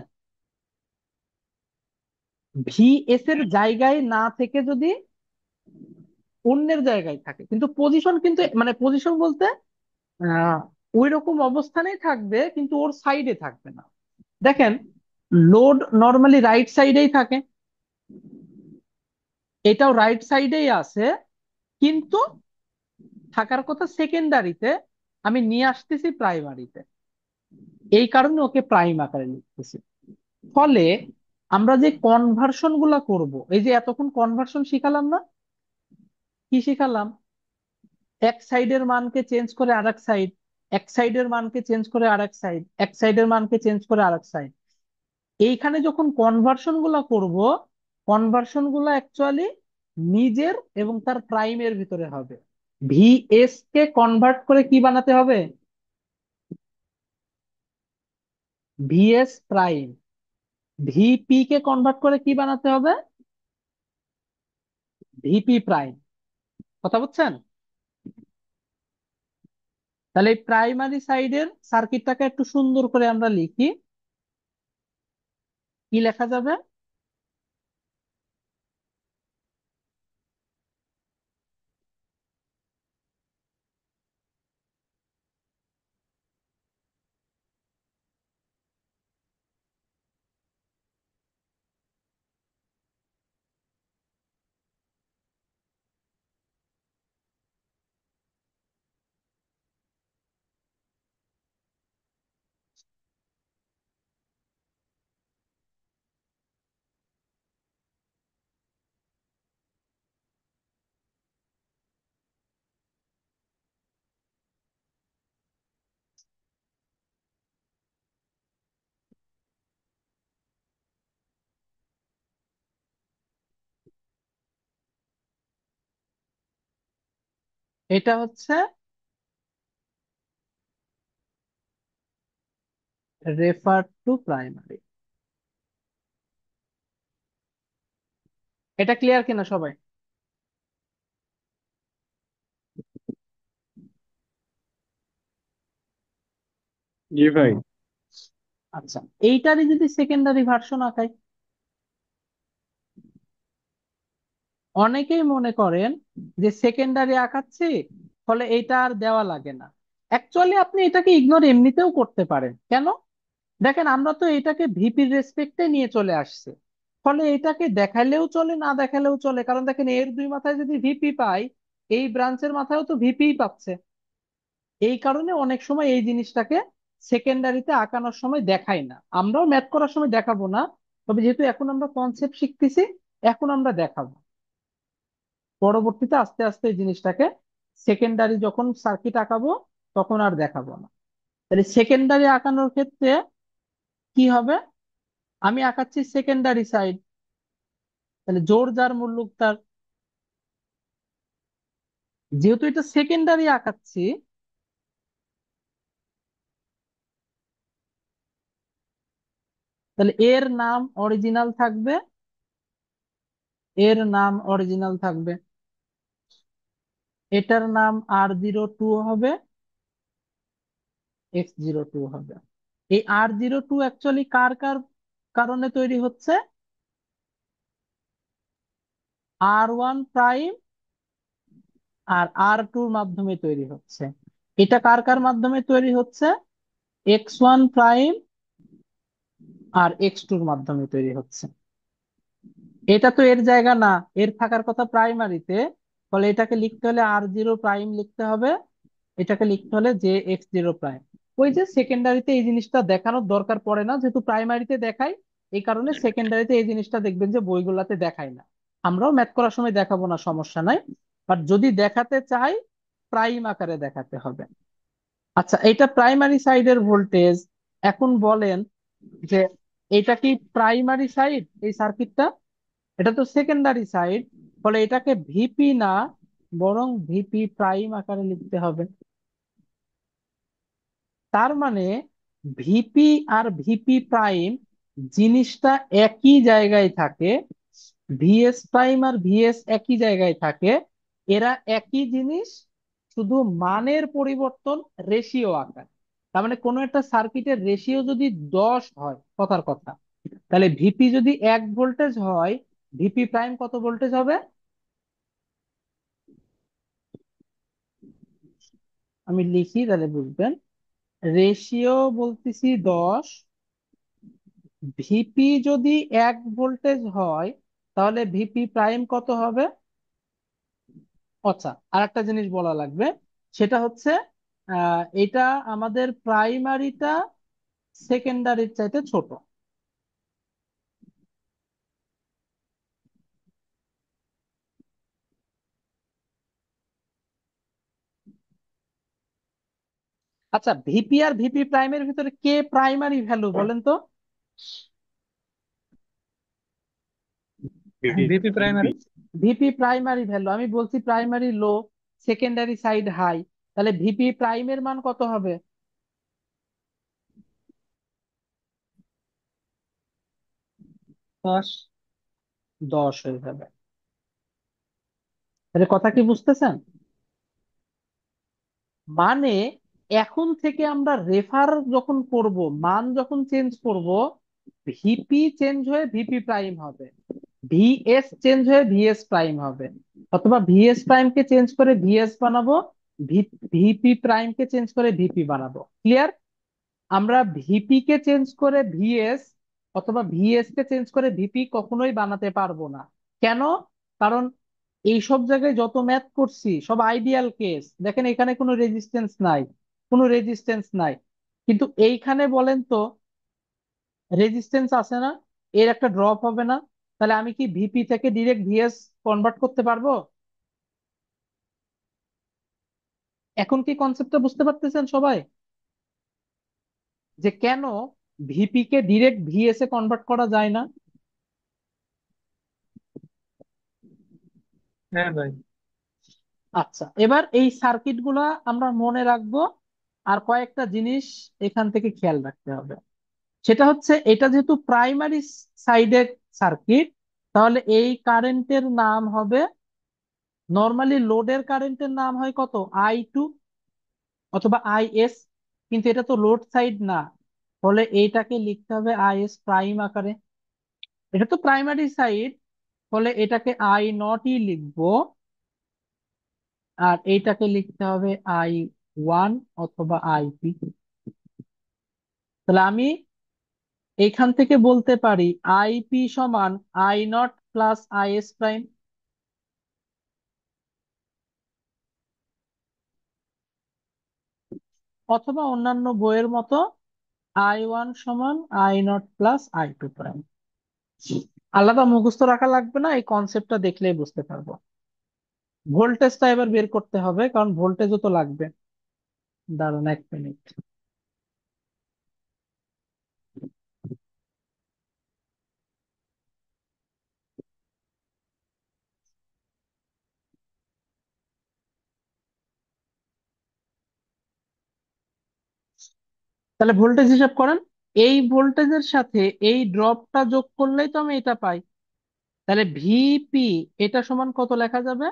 ভিএস এর জায়গায় না থেকে যদি অন্যের জায়গায় থাকে, কিন্তু পজিশন কিন্তু, মানে পজিশন বলতে আহ ওই রকম অবস্থানেই থাকবে, কিন্তু ওর সাইডে থাকবে না। দেখেন, লোড নর্মালি রাইট সাইডেই থাকে, এটাও রাইট সাইডেই আছে, কিন্তু থাকার কথা সেকেন্ডারিতে, আমি নিয়ে আসতেছি প্রাইমারিতে, এই কারণে ওকে প্রাইম আকারে লিখতেছি। ফলে আমরা যে কনভার্সন গুলা করব, এই যে এতক্ষণ কনভার্সন শিখালাম না, কি শিখালাম? এক সাইডের মানকে চেঞ্জ করে আরেক সাইড, এক সাইডের মানকে চেঞ্জ করে আরেক সাইড, এক সাইডের মানকে চেঞ্জ করে আরেক সাইড। এইখানে যখন কনভার্সন গুলা করব, কনভার্সন গুলা অ্যাকচুয়ালি নিজের এবং তার প্রাইমের ভিতরে হবে। ভিএস কে কনভার্ট করে কি বানাতে হবে? VS prime. ভিপি কে কনভার্ট করে কি বানাতে হবে? VP prime. কথা বুঝছেন? তাহলে এই প্রাইমারি সাইডের সার্কিটটাকে একটু সুন্দর করে আমরা লিখি। কি লেখা যাবে? এটা হচ্ছে রেফার টু প্রাইমারি। এটা ক্লিয়ার কিনা সবাই?
জি ভাই।
আচ্ছা, এইটারই যদি সেকেন্ডারি ভার্সন আঁকাই, অনেকেই মনে করেন যে সেকেন্ডারি আঁকাচ্ছি, ফলে এইটা আর দেওয়া লাগে না। অ্যাকচুয়ালি আপনি এটাকে ইগনোর এমনিতেও করতে পারেন। কেন? দেখেন, আমরা তো এটাকে ভিপির রেসপেক্টে নিয়ে চলে আসছে, ফলে এটাকে দেখালেও চলে, না দেখালেও চলে, কারণ দেখেন এর দুই মাথায় যদি ভিপি পাই, এই ব্রাঞ্চের মাথায়ও তো ভিপি পাচ্ছে। এই কারণে অনেক সময় এই জিনিসটাকে সেকেন্ডারিতে আঁকানোর সময় দেখাই না, আমরাও ম্যাথ করার সময় দেখাবো না। তবে যেহেতু এখন আমরা কনসেপ্ট শিখতেছি, এখন আমরা দেখাবো। পরবর্তীতে আস্তে আস্তে এই জিনিসটাকে সেকেন্ডারি যখন সার্কিট আঁকাবো তখন আর দেখাবো না। তাহলে সেকেন্ডারি আঁকানোর ক্ষেত্রে কি হবে? আমি আঁকাচ্ছি সেকেন্ডারি সাইড, তাহলে জোর যার মুল্লুক তার। যেহেতু এটা সেকেন্ডারি আঁকাচ্ছি, তাহলে এর নাম অরিজিনাল থাকবে, এর নাম অরিজিনাল থাকবে, এটার নাম R02 হবে, X02 হবে। এই R02 অ্যাকচুয়ালি কার কার কারণে তৈরি হচ্ছে? R1 প্রাইম আর R2-র মাধ্যমে তৈরি হচ্ছে। এটা কার কার মাধ্যমে তৈরি হচ্ছে? X1 প্রাইম আর X2-র মাধ্যমে তৈরি হচ্ছে। এটা তো এর জায়গা না, এর থাকার কথা প্রাইমারিতে, ফলে এটাকে লিখতে হলে R0 প্রাইম লিখতে হবে, এটাকে লিখতে হলে JX0 প্রাইম। ওই যে সেকেন্ডারিতে এই জিনিসটা দেখানোর দরকার পড়ে না, যেহেতু প্রাইমারিতে দেখাই, এই কারণে সেকেন্ডারিতে এই জিনিসটা দেখবেন যে বইগুলাতে দেখায় না। আমরাও ম্যাথ করার সময় দেখাবো না, সমস্যা নাই, বাট যদি দেখাতে চাই প্রাইম আকারে দেখাতে হবে। আচ্ছা, এটা প্রাইমারি সাইডের ভোল্টেজ। এখন বলেন যে এটা কি প্রাইমারি সাইড? এই সার্কিটটা, এটা তো সেকেন্ডারি সাইড, ফলে এটাকে ভিপি না, বরং ভিপি প্রাইম আকারে লিখতে হবে। তার মানে ভিপি আর ভিপি প্রাইম জিনিসটা একই জায়গায় থাকে, ভিএস প্রাইম আর ভিএস একই জায়গায় থাকে, এরা একই জিনিস, শুধু মানের পরিবর্তন রেশিও আকার। তার মানে কোনো একটা সার্কিটের রেশিও যদি 10 হয়, কথার কথা, তাহলে ভিপি যদি 1 ভোল্টেজ হয়, ভিপি প্রাইম কত ভোল্টেজ হবে? আমি লিখি তাহলে বুঝবেন। রেশিও বলতেছি 10, ভিপি যদি 1 ভোল্টেজ হয়, তাহলে ভিপি প্রাইম কত হবে? আচ্ছা, আর একটা জিনিস বলা লাগবে, সেটা হচ্ছে এটা আমাদের প্রাইমারিটা সেকেন্ডারির চাইতে ছোট। আচ্ছা, ভিপি আর ভিপি প্রাইমের ভিতরে কে প্রাইমারি ভ্যালু বলেন তো?
VP
VP primary.
VP primary value, আমি বলছি প্রাইমারি লো, সেকেন্ডারি সাইড হাই, তাহলে ভিপি প্রাইমের মান কত হবে?
10।
10 হয়ে যাবে। তাহলে কথা কি বুঝতেছেন? মানে এখন থেকে আমরা রেফার যখন করব, মান যখন চেঞ্জ করব, ভিপি চেঞ্জ হয়ে ভিপি প্রাইম হবে, ভিএস চেঞ্জ হয়ে ভিএস প্রাইম হবে, অথবা ভিএস প্রাইম কে চেঞ্জ করে ভিএস বানাবো, ভিপি প্রাইম কে চেঞ্জ করে ভিপি বানাবো। ক্লিয়ার? আমরা ভিপি কে চেঞ্জ করে ভিএস অথবা ভিএস কে চেঞ্জ করে ভিপি কখনোই বানাতে পারবো না। কেন? কারণ এই সব জায়গায় যত ম্যাথ করছি সব আইডিয়াল কেস, দেখেন এখানে কোনো রেজিস্ট্যান্স নাই, কোনো রেজিস্ট্যান্স নাই, কিন্তু এইখানে বলেন তো রেজিস্ট্যান্স আছে না, এর একটা ড্রপ হবে না, তাহলে আমি কি ভিপি থেকে ডিরেক্ট ভিএস কনভার্ট করতে পারবো? এখন কি কনসেপ্টটা বুঝতে পারতেছেন সবাই, যে কেন ভিপি কে ডিরেক্ট ভিএস এ কনভার্ট করা যায় না?
হ্যাঁ ভাই।
আচ্ছা, এবার এই সার্কিট গুলা আমরা মনে রাখবো, আর কয়েকটা জিনিস এখান থেকে খেয়াল রাখতে হবে। সেটা হচ্ছে, এটা যেহেতু প্রাইমারি সাইডের সার্কিট, তাহলে এই কারেন্টের নাম হবে, নর্মালি লোডের কারেন্টের নাম হয় কত, I2 অথবা IS, কিন্তু এটা তো লোড সাইড না, ফলে এইটাকে লিখতে হবে IS প্রাইম আকারে। এটা তো প্রাইমারি সাইড, ফলে এটাকে I0 লিখবো, আর এইটাকে লিখতে হবে I1 অথবা IP। তাহলে আমি এইখান থেকে বলতে পারি IP সমান I0 প্লাস IS প্রাইম, অথবা অন্যান্য বইয়ের মতো I1 সমান I0 প্লাস I2 প্রাইম। আলাদা মুখস্থ রাখা লাগবে না, এই কনসেপ্টটা দেখলেই বুঝতে পারবো। ভোল্টেজটা এবার বের করতে হবে, কারণ ভোল্টেজও তো লাগবে। দাঁড়ান 1 মিনিট। তাহলে ভোল্টেজ হিসাব করেন, এই ভোল্টেজের সাথে এই ড্রপটা যোগ করলেই তো আমি এটা পাই। তাহলে ভিপি এটা সমান কত লেখা যাবে?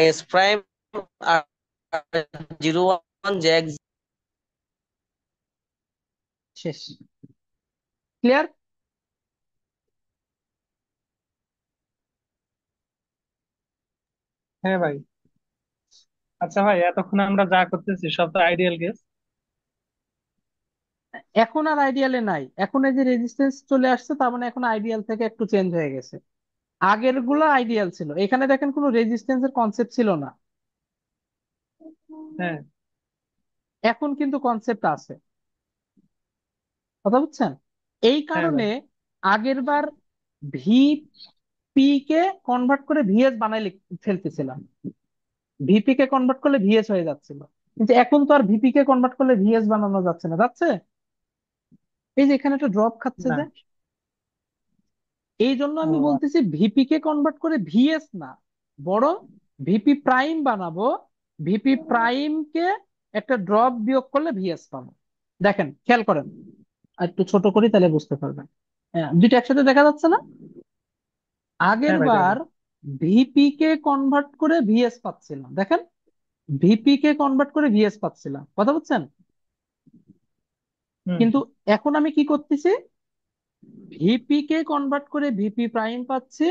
এস প্রাইম আর 01 জ্যাক।
শেষ। ক্লিয়ার?
হ্যাঁ ভাই। আচ্ছা ভাই, এতক্ষণ আমরা যা করতেছি সব তো আইডিয়াল কেস।
এখন আর আইডিয়ালে নাই, এখন এই যে রেজিস্ট্যান্স চলে আসছে, তার মানে এখন আইডিয়াল থেকে একটু চেঞ্জ হয়ে গেছে। আগের গুলো আইডিয়াল ছিল, এখানে দেখেন কোনো রেজিস্ট্যান্সের কনসেপ্ট ছিল না,
হ্যাঁ।
এখন কিন্তু কনসেপ্ট আছে। কথা বুঝছেন? এই
হ্যাঁ ভাই।
কারণে আগের বার ভিপি কে কনভার্ট করে ভিএস বানাই ফেলতেছিলাম, ভিপি কে কনভার্ট করলে ভিএস হয়ে যাচ্ছিল। কিন্তু এখন তো আর ভিপি কে কনভার্ট করলে ভিএস বানানো যাচ্ছে না, যাচ্ছে? এই যে এখানে একটা ড্রপ খাচ্ছে
না।
যে, এই জন্য আমি
ও,
বলতেছি ভিপি কে কনভার্ট করে ভিএস না, বরং ভিপি প্রাইম বানাবো। ভিপি প্রাইম কে একটা ড্রপ বিয়োগ করলে ভিএস পাবো। দেখেন, খেয়াল করেন, আর একটু ছোট করি তাহলে বুঝতে পারবেন। হ্যাঁ, দুইটা একসাথে দেখা যাচ্ছে না? আগের
হ্যাঁ ভাই দেখা
বার
যায়।
ভিপি কে কনভার্ট করে ভিএস পাচ্ছিলাম, দেখেন, ভিপি কে কনভার্ট করে ভিএস পাচ্ছিলাম, কথা বুঝছেন?
হুম।
কিন্তু এখন আমি কি করতেছি, ভিপি কে কনভার্ট করে ভিপি প্রাইম পাচ্ছে,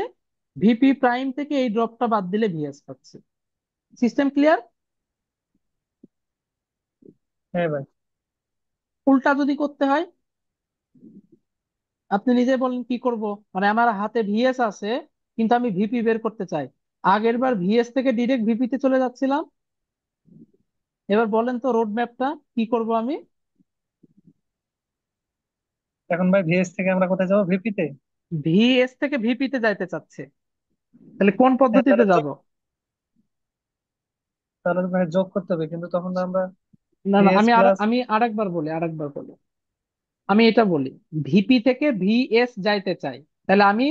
ভিপি প্রাইম থেকে এই ড্রপটা বাদ দিলে ভিএস পাচ্ছে। System clear?
হ্যাঁ ভাই।
উল্টা যদি করতে হয়, আপনি নিজে বলেন কি করব। মানে আমার হাতে ভিএস আছে, কিন্তু আমি ভিপি বের করতে চাই। আগের বার ভিএস থেকে ডিরেক্ট ভিপি তে চলে যাচ্ছিলাম, এবার বলেন তো রোড ম্যাপটা কি করব আমি?
এখন ভাই ভিএস থেকে আমরা কোথায় যাবো? ভিপি তে?
ভিএস থেকে ভিপি তে যাইতে চাচ্ছে, তাহলে কোন
হ্যাঁ,
পদ্ধতিতে
তাহলে
যাব?
তাহলে তো ভাই যোগ করতে হবে, কিন্তু তখন তো আমরা
না না,
ভিএস
আমি
প্লাস।
আমি আরেকবার বলি, আমি এটা বলি, ভিপি থেকে ভিএস যাইতে চাই, তাহলে আমি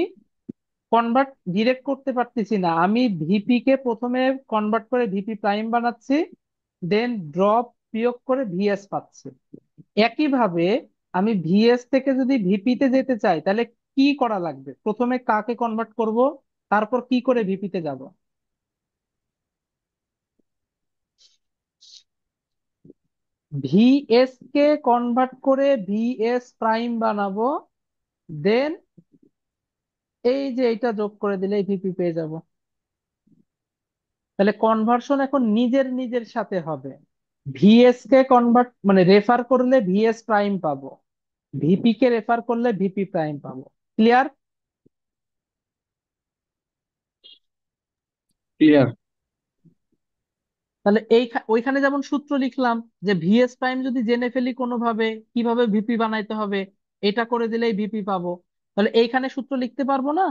কনভার্ট ডিরেক্ট করতে পারতেছি না, আমি ভিপি কে প্রথমে কনভার্ট করে ভিপি প্রাইম বানাচ্ছি, দেন ড্রপ বিয়োগ করে ভিএস পাচ্ছি। একইভাবে আমি ভিএস থেকে যদি ভিপি তে যেতে চাই, তাহলে কি করা লাগবে? প্রথমে কাকে কনভার্ট করব, তারপর কি করে ভিপি তে যাব? ভিএস কে কনভার্ট করে ভিএস প্রাইম বানাবো, দেন এই যে এটা যোগ করে দিলে ভিপি পেয়ে যাব। তাহলে কনভার্সন এখন নিজের নিজের সাথে হবে। ভিএস কে কনভার্ট মানে রেফার করলে ভিএস প্রাইম পাবো, ভিপি কে রেফার করলে ভিপি প্রাইম পাবো। ক্লিয়ার?
ক্লিয়ার।
তাহলে ওইখানে যেমন সূত্র লিখলাম যে ভিএস প্রাইম যদি জেনে ফেলি কোনোভাবে, কিভাবে ভিপি বানাইতে হবে, এটা করে দিলেই ভিপি পাবো। তাহলে এইখানে সূত্র লিখতে পারবো না?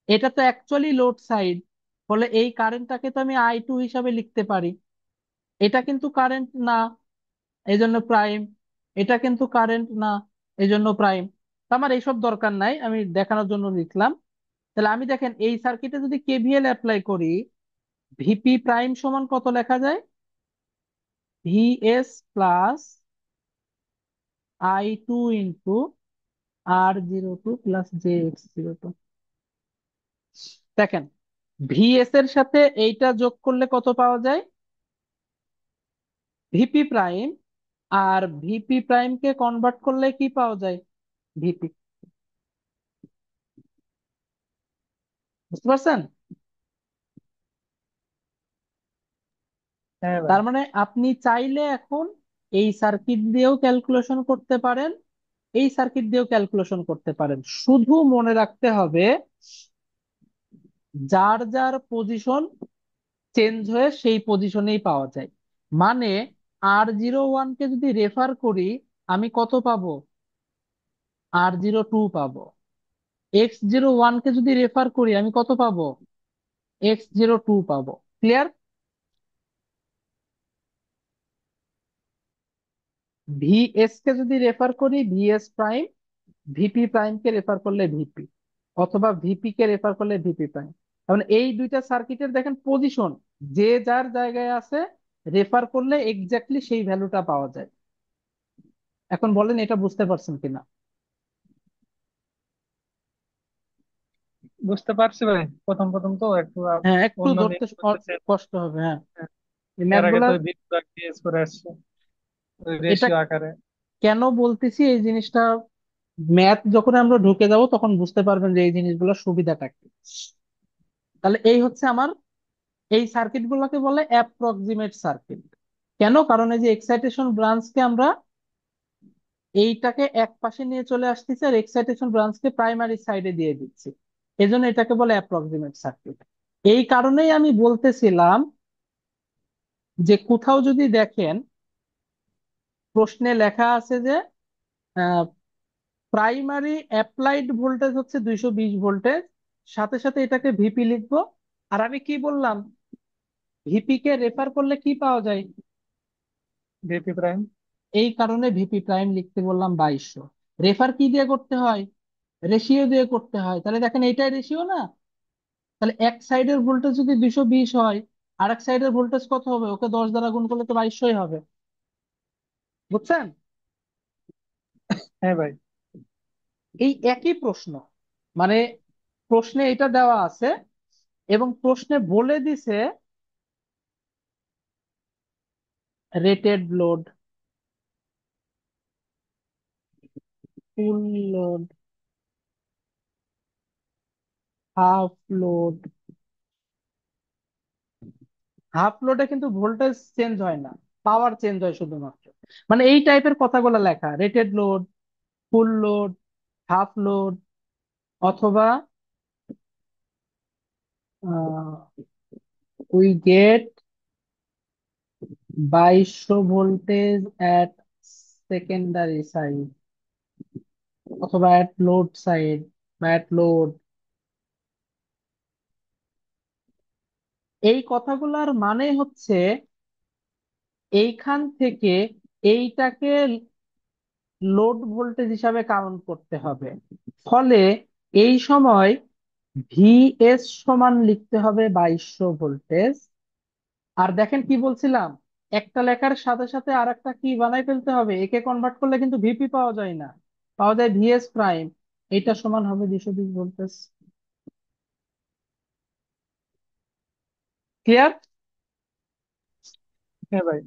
এটা তো অ্যাকচুয়ালি লোড সাইড, ফলে এই কারেন্টটাকে তো আমি আই টু হিসাবে লিখতে পারি। এটা কিন্তু কারেন্ট না, এই জন্য প্রাইম। এটা কিন্তু কারেন্ট না, এই জন্য প্রাইম। আমার এইসব দরকার নাই, আমি দেখানোর জন্য লিখলাম। তাহলে আমি দেখেন এই সার্কিটে যদি কেভিএল অ্যাপ্লাই করি, ভিপি প্রাইম সমান কত লেখা যায়? VS plus I two into R02 plus JX02। দেখেন, ভিএস এর সাথে এইটা যোগ করলে কত পাওয়া যায়? VP prime. আর ভিপি প্রাইম কে কনভার্ট করলে কি পাওয়া যায়? ভিপি। বুঝতে পারছেন?
হ্যাঁ ভাই।
তার মানে আপনি চাইলে এখন এই সার্কিট দিয়েও ক্যালকুলেশন করতে পারেন, এই সার্কিট দিয়েও ক্যালকুলেশন করতে পারেন। শুধু মনে রাখতে হবে, যার যার পজিশন চেঞ্জ হয়ে সেই পজিশনেই পাওয়া যায়। মানে R01 কে যদি রেফার করি, আমি কত পাবো? R02 পাবো। X01 কে যদি রেফার করি, আমি কত পাবো? X02 পাবো। ক্লিয়ার? ভিএস কে যদি রেফার করি ভিএস প্রাইম, ভিপি প্রাইম কে রেফার করলে ভিপি, অথবা ভিপি কে রেফার করলে ভিপি প্রাইম। কারণ এই দুইটা সার্কিটের দেখেন পজিশন, যে যার জায়গায় আছে রেফার করলে এক্স্যাক্টলি সেই ভ্যালুটা পাওয়া যায়। এখন বলেন এটা বুঝতে পারছেন কিনা?
বুঝতে পারছি ভাই, প্রথম প্রথম তো একটু
হ্যাঁ, একটু
অন্য
ধরতে
জিনিসগুলো চেঞ্জ।
কষ্ট হবে। হ্যাঁ, এই
এর আগে
ম্যাথগুলা
তো ভিডিও ইউজ করে আসছে
এটা
রেশিও আকারে।
কেন বলতেছি এই জিনিসটা, ম্যাথ যখন আমরা ঢুকে যাব তখন বুঝতে পারবেন যে এই জিনিসগুলোর সুবিধাটা কি। তাহলে এই হচ্ছে আমার, এই সার্কিট গুলোকে বলে অ্যাপ্রক্সিমেট সার্কিট। কেন? কারণ এই যে এক্সাইটেশন ব্রাঞ্চকে আমরা এইটাকে এক পাশে নিয়ে চলে আসতেছি আর এক্সাইটেশন ব্রাঞ্চকে প্রাইমারি সাইডে দিয়ে দিচ্ছি, এজন্য এটাকে বলে অ্যাপ্রক্সিমেট সার্কিট। এই কারণেই আমি বলতেছিলাম যে কোথাও যদি দেখেন প্রশ্নে লেখা আছে যে প্রাইমারি অ্যাপ্লাইড ভোল্টেজ হচ্ছে 220 ভোল্টেজ, সাথে সাথে এটাকে ভিপি লিখবো। আর আমি কি বললাম, ভিপি কে রেফার করলে কি পাওয়া যায়?
VP prime.
এই কারণে ভিপি প্রাইম লিখতে বললাম 2200। রেফার কি দিয়ে করতে হয়? রেশিও দিয়ে করতে হয়। তাহলে দেখেন এইটাই রেশিও না? তাহলে এক সাইডের ভোল্টেজ যদি 220 হয়, আর এক সাইডের ভোল্টেজ কত হবে? ওকে 10 দ্বারা গুণ করলে তো 2200 হবে। বুঝছেন?
হ্যাঁ ভাই।
এই একই প্রশ্ন, মানে প্রশ্নে এটা দেওয়া আছে এবং প্রশ্নে বলে দিছে rated load, full load, half load. Half লোডে কিন্তু ভোল্টেজ চেঞ্জ হয় না, পাওয়ার চেঞ্জ হয় শুধুমাত্র। মানে এই টাইপের কথাগুলো লেখা, rated load, full load, half load, অথবা we get 2200 voltage at secondary side, অথবা অ্যাট লোড সাইড বা অ্যাট লোড। এই কথাগুলোর মানে হচ্ছে এইখান থেকে এইটাকে লোড ভোল্টেজ হিসাবে কাউন্ট করতে হবে। ফলে এই সময় ভিএস সমান লিখতে হবে 2200 ভোল্টেজ। আর দেখেন কি বলছিলাম, একটা লেখার সাথে সাথে আর একটা কি বানাই ফেলতে হবে, একে কনভার্ট করলে কিন্তু ভিপি পাওয়া যায় না, পাওয়া যায় ভিএস প্রাইম। এটা সমান হবে 220 ভোল্টেজ। ক্লিয়ার?
হ্যাঁ ভাই।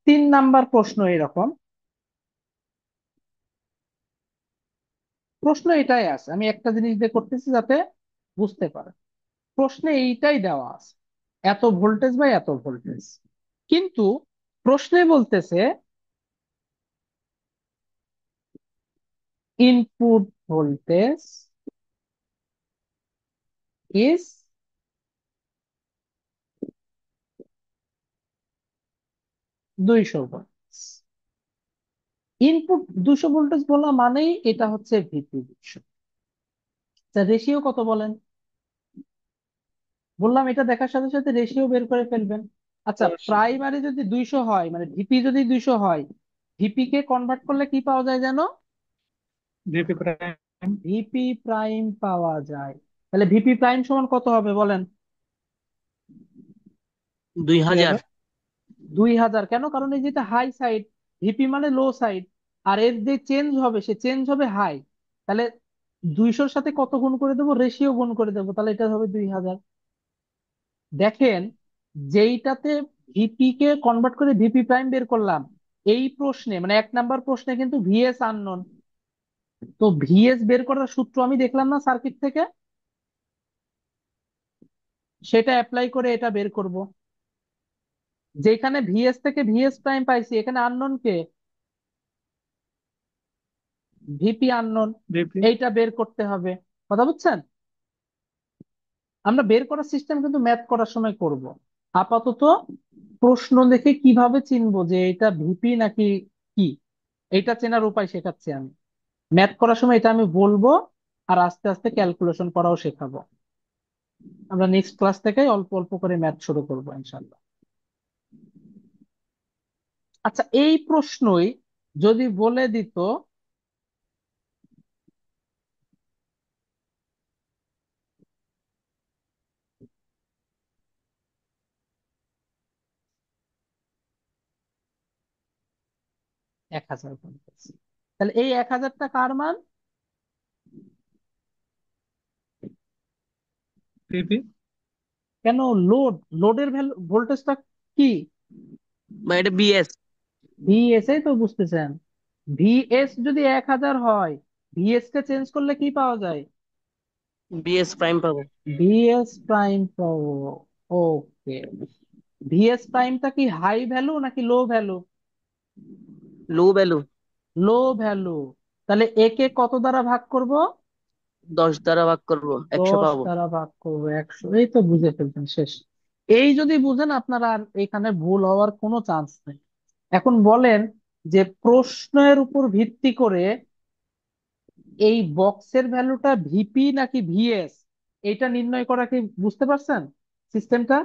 3 নাম্বার প্রশ্ন এরকম। প্রশ্ন এটাই আছে, আমি একটা জিনিস দিয়ে করতেছি যাতে বুঝতে পারে। প্রশ্নে এইটাই দেওয়া আছে, এত ভোল্টেজ বা এত ভোল্টেজ। কিন্তু প্রশ্নে বলতেছে input voltage is 200 volt. Input 200 voltage বলা মানেই এটা হচ্ছে ভিপি 200। রেশিও কত বলেন? বললাম এটা দেখার সাথে সাথে রেশিও বের করে ফেলবেন। আচ্ছা,
অবশ্যই।
প্রাইমারি যদি 200 হয়, মানে ভিপি যদি 200 হয়, ভিপি কে কনভার্ট করলে কি পাওয়া যায় জানো?
VP prime.
ভিপি প্রাইম পাওয়া যায়। তাহলে ভিপি প্রাইম সমান কত হবে বলেন?
2000।
2000।
2000। কেন? কারণ এই যেটা হাই সাইড, ভিপি মানে লো সাইড, আর এর যে চেঞ্জ হবে সে চেঞ্জ হবে হাই। তাহলে 200-র সাথে কত গুণ করে দেবো? রেশিও গুণ করে দেবো, তাহলে এটা হবে 2000। দেখেন, যেইটাতে ভিপি কে কনভার্ট করে ভিপি প্রাইম বের করলাম, এই প্রশ্নে মানে 1 নাম্বার প্রশ্নে কিন্তু ভিএস আননোন। তো ভিএস বের করার সূত্র আমি দেখলাম না সার্কিট থেকে, সেটা অ্যাপ্লাই করে এটা বের করব। যেখানে ভিএস থেকে ভিএস প্রাইম পাইছি, এখানে আননোন কে? VP unknown.
ভিপি।
এইটা বের করতে হবে। কথা বুঝছেন? আমরা বের করার সিস্টেম কিন্তু ম্যাথ করার সময় করব। আপাতত প্রশ্ন দেখে কিভাবে চিনবো যে এটা ভিপি নাকি কি, এইটা চেনার উপায় শেখাচ্ছি আমি। ম্যাথ করার সময় এটা আমি বলবো, আর আস্তে আস্তে ক্যালকুলেশন করাও শেখাবো। আমরা নেক্সট ক্লাস থেকে অল্প অল্প করে ম্যাথ শুরু করবো ইনশাল্লাহ। আচ্ছা, এই প্রশ্নই যদি বলে দিত 1000 গুণ করছি। তাহলে এই 1000টা কার মান?
ভিপি।
কেন? লোডের ভ্যালু ভোল্টেজটা কি?
বা এটা বিএস।
ভিএস, এই তো বুঝতেছেন। ভিএস যদি 1000 হয়, ভিএস কে চেঞ্জ করলে কি পাওয়া যায়?
বিএস প্রাইম পাবো।
ভিএস প্রাইম পাবো। ওকে। ভিএস প্রাইমটা কি হাই ভ্যালু নাকি লো ভ্যালু?
লো ভ্যালু।
লো ভ্যালু। তাহলে একে কত দ্বারা ভাগ করব?
10 দ্বারা ভাগ করবো, 100
10
পাবো।
দ্বারা ভাগ করবো 100। এই তো বুঝে ফেলছেন, শেষ। এই যদি বুঝেন, আপনার আর এখানে ভুল হওয়ার কোনো চান্স নেই। এখন বলেন যে প্রশ্নের উপর ভিত্তি করে এই বক্সের ভ্যালুটা ভিপি নাকি ভিএস, এটা নির্ণয় করা কি বুঝতে পারছেন সিস্টেমটা?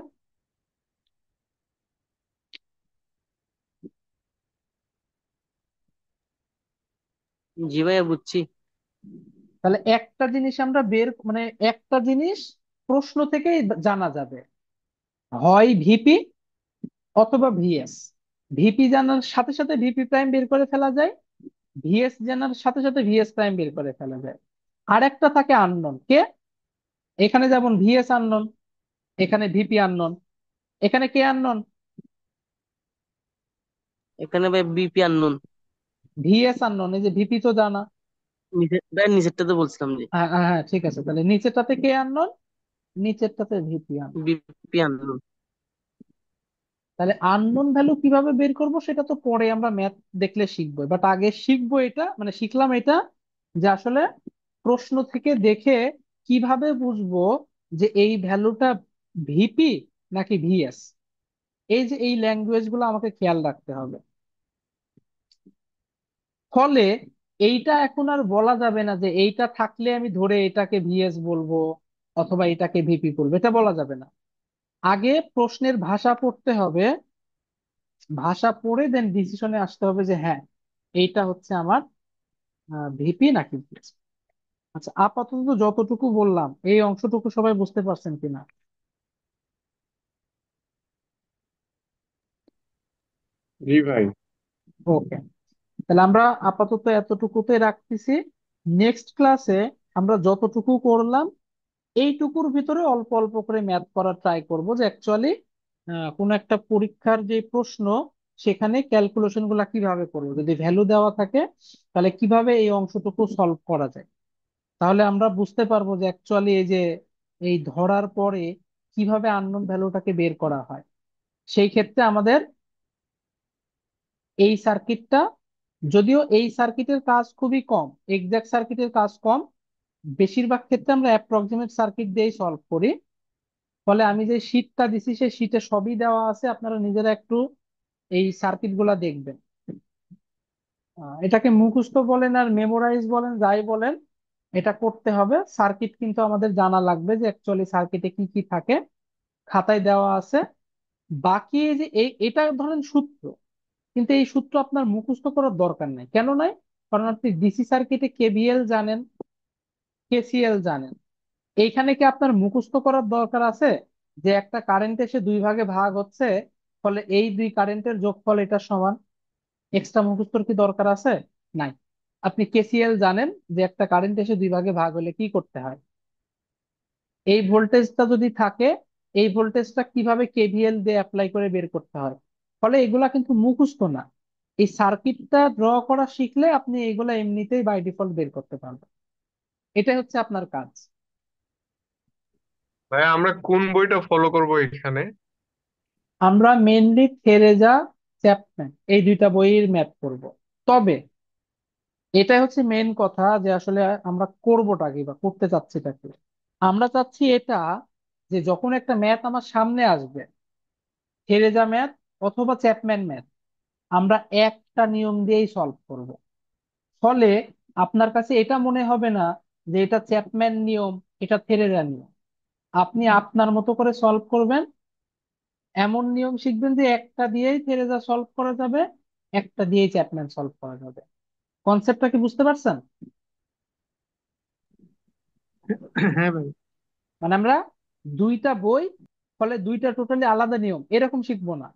জি ভাইয়া, বুঝছি।
তাহলে একটা জিনিস আমরা একটা জিনিস প্রশ্ন থেকেই জানা যাবে, হয় ভিপি অথবা ভিএস। ভিপি জানার সাথে সাথে ভিপি প্রাইম বের করে ফেলা যায়, ভিএস জানার সাথে সাথে ভিএস প্রাইম বের করে ফেলা যায়। আর একটা থাকে আননোন, কে? এখানে যেমন ভিএস আননোন, এখানে ভিপি আননোন, এখানে কে আননোন?
এখানে ভাই বিপি আননোন।
ভিএস আননোন, এই যে ভিপি তো জানা।
ভাই নিচেরটা তো বলছিলাম যে
হ্যাঁ হ্যাঁ হ্যাঁ, ঠিক আছে, তাহলে নিচেরটাতে কে আননোন, নিচেরটাতে ভিপি আননোন।
VP unknown.
তাহলে আননোন ভ্যালু কিভাবে বের করব সেটা তো পরে আমরা ম্যাথ দেখলে শিখবো, বাট আগে শিখবো এটা, শিখলাম এটা, যে আসলে প্রশ্ন থেকে দেখে কিভাবে বুঝবো যে এই ভ্যালুটা ভিপি নাকি ভিএস। এই যে এই ল্যাঙ্গুয়েজ গুলো আমাকে খেয়াল রাখতে হবে। ফলে এইটা এখন আর বলা যাবে না যে এইটা থাকলে আমি ধরে এটাকে ভিএস বলবো অথবা এটাকে ভিপি বলবো, এটা বলা যাবে না। আগে প্রশ্নের ভাষা পড়তে হবে, ভাষা পড়ে দেন ডিসিশনে আসতে হবে যে হ্যাঁ, এইটা হচ্ছে আমার ভিপি নাকি ভিএস। আচ্ছা, আপাতত যতটুকু বললাম এই অংশটুকু সবাই বুঝতে পারছেন কিনা?
জি ভাই।
ওকে। তাহলে আমরা আপাতত এতটুকুতে রাখতেছি। নেক্সট ক্লাসে আমরা যতটুকু করলাম এইটুকুর ভিতরে অল্প অল্প করে ম্যাথ করার ট্রাই করব, যে অ্যাকচুয়ালি কোন একটা পরীক্ষার যে প্রশ্ন, সেখানে ক্যালকুলেশন গুলা কিভাবে করবো, যদি ভ্যালু দেওয়া থাকে তাহলে কিভাবে এই অংশটুকু সলভ করা যায়। তাহলে আমরা বুঝতে পারবো যে অ্যাকচুয়ালি এই যে এই ধরার পরে কিভাবে আননোন ভ্যালুটাকে বের করা হয়। সেই ক্ষেত্রে আমাদের এই সার্কিটটা, যদিও এই সার্কিটের কাজ খুবই কম, এক্সাক্ট সার্কিটের কাজ কম, বেশিরভাগ ক্ষেত্রে আমরা অ্যাপ্রক্সিমেট সার্কিট দিয়েই সলভ করি। ফলে আমি যে শীটটা দিছি সেই শীটে সবই দেওয়া আছে, আপনারা নিজেরা একটু এই সার্কিট গুলা দেখবেন। এটাকে মুখস্থ বলেন আর মেমোরাইজ বলেন, যাই বলেন, এটা করতে হবে। সার্কিট কিন্তু আমাদের জানা লাগবে যে অ্যাকচুয়ালি সার্কিটে কি কি থাকে, খাতায় দেওয়া আছে। বাকি এই যে এটা ধরেন সূত্র, কিন্তু এই সূত্র আপনার মুখস্থ করার দরকার নাই। কেন নাই? কারণ আপনি ডিসি সার্কিটে কেভিএল জানেন, কেসিএল জানেন। এইখানে কি আপনার মুখস্থ করার দরকার আছে যে একটা কারেন্ট এসে দুই ভাগে ভাগ হচ্ছে, ফলে এই দুই কারেন্টের যোগফল এটা সমান? এক্সট্রা মুখস্থর কি দরকার আছে? নাই। আপনি কেসিএল জানেন যে একটা কারেন্ট এসে দুই ভাগে ভাগ হলে কি করতে হয়, এই ভোল্টেজটা যদি থাকে এই ভোল্টেজটা কিভাবে কেভিএল দিয়ে অ্যাপ্লাই করে বের করতে হয়। ফলে এগুলা কিন্তু মুখস্থ না, এই সার্কিটটা ড্র করা শিখলে আপনি এগুলা এমনিতেই বাই ডিফল্ট বের করতে পারবেন। এটাই হচ্ছে আপনার কাজ।
ভাই আমরা কোন বইটা ফলো করব এখানে?
আমরা মেনলি থেরেজা, চ্যাপম্যান এই দুইটা বইয়ের ম্যাথ করব। তবে এটাই হচ্ছে মেন কথা, যে আসলে আমরা করবোটা কি বা করতে চাচ্ছিটা কি। আমরা চাচ্ছি এটা, যে যখন একটা ম্যাথ আমার সামনে আসবে, থেরেজা ম্যাথ অথবা চ্যাপম্যান ম্যাথ, আমরা একটা নিয়ম দিয়েই সলভ করব। ফলে আপনার কাছে এটা মনে হবে না যে এটা চ্যাপম্যান নিয়ম, এটা থেরেজা নিয়ম। আপনি আপনার মতো করে সলভ করবেন, এমন নিয়ম শিখবেন যে একটা দিয়েই থেরেজা সলভ করা যাবে, একটা দিয়েই চ্যাপম্যান সলভ করা যাবে। কনসেপ্টটা কি বুঝতে পারছেন?
হ্যাঁ ভাই।
আমরা দুইটা বই, ফলে দুইটা টোটালি আলাদা নিয়ম এরকম শিখবো না,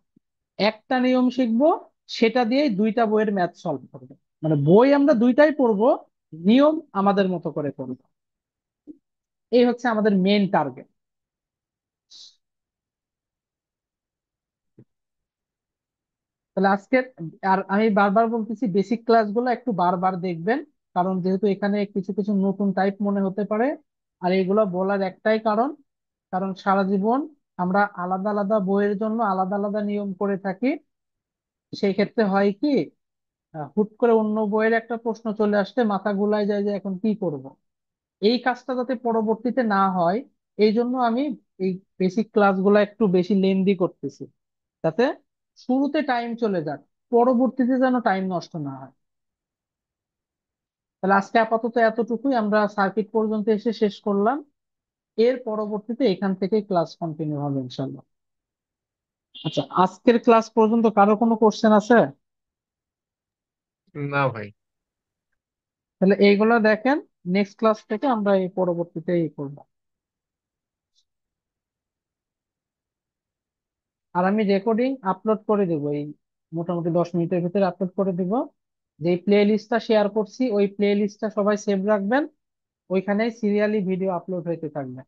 একটা নিয়ম শিখবো, সেটা দিয়েই দুইটা বইয়ের ম্যাথ সলভ করবে। মানে বই আমরা দুইটাই পড়বো, নিয়ম আমাদের মতো করে করবো। এই হচ্ছে আমাদের মেন টার্গেট। তাহলে আজকে, আর আমি বারবার বলতেছি বেসিক ক্লাসগুলো একটু বারবার দেখবেন, কারণ যেহেতু এখানে কিছু কিছু নতুন টাইপ মনে হতে পারে। আর এগুলো বলার একটাই কারণ, কারণ সারা জীবন আমরা আলাদা আলাদা বইয়ের জন্য আলাদা আলাদা নিয়ম করে থাকি। সেই ক্ষেত্রে হয় কি, হুট করে অন্য বইয়ের একটা প্রশ্ন চলে আসতে মাথা গুলাই যায় যে এখন কি করব। এই কাজটা যাতে পরবর্তীতে না হয়, এই জন্য আমি এই বেসিক ক্লাসগুলো একটু বেশি লেন্দি করতেছি, যাতে শুরুতে টাইম চলে যাক, পরবর্তীতে যেন টাইম নষ্ট না হয়। তাহলে আজকে আপাতত এতটুকুই, আমরা সার্কিট পর্যন্ত এসে শেষ করলাম। এর পরবর্তীতে এখান থেকে ক্লাস কন্টিনিউ হবে ইনশাল্লাহ। আচ্ছা, আজকের ক্লাস পর্যন্ত কারো কোনো কোশ্চেন আছে?
না ভাই।
তাহলে এইগুলো দেখেন, নেক্সট ক্লাস থেকে আমরা এই পরবর্তীতে এই করবো। আর আমি রেকর্ডিং আপলোড করে দেবো, এই মোটামুটি 10 মিনিটের ভিতরে আপলোড করে দিব। যে প্লে লিস্টটা শেয়ার করছি ওই প্লে লিস্টটা সবাই সেভ রাখবেন, ওইখানে সিরিয়ালি ভিডিও আপলোড হইতে থাকবে।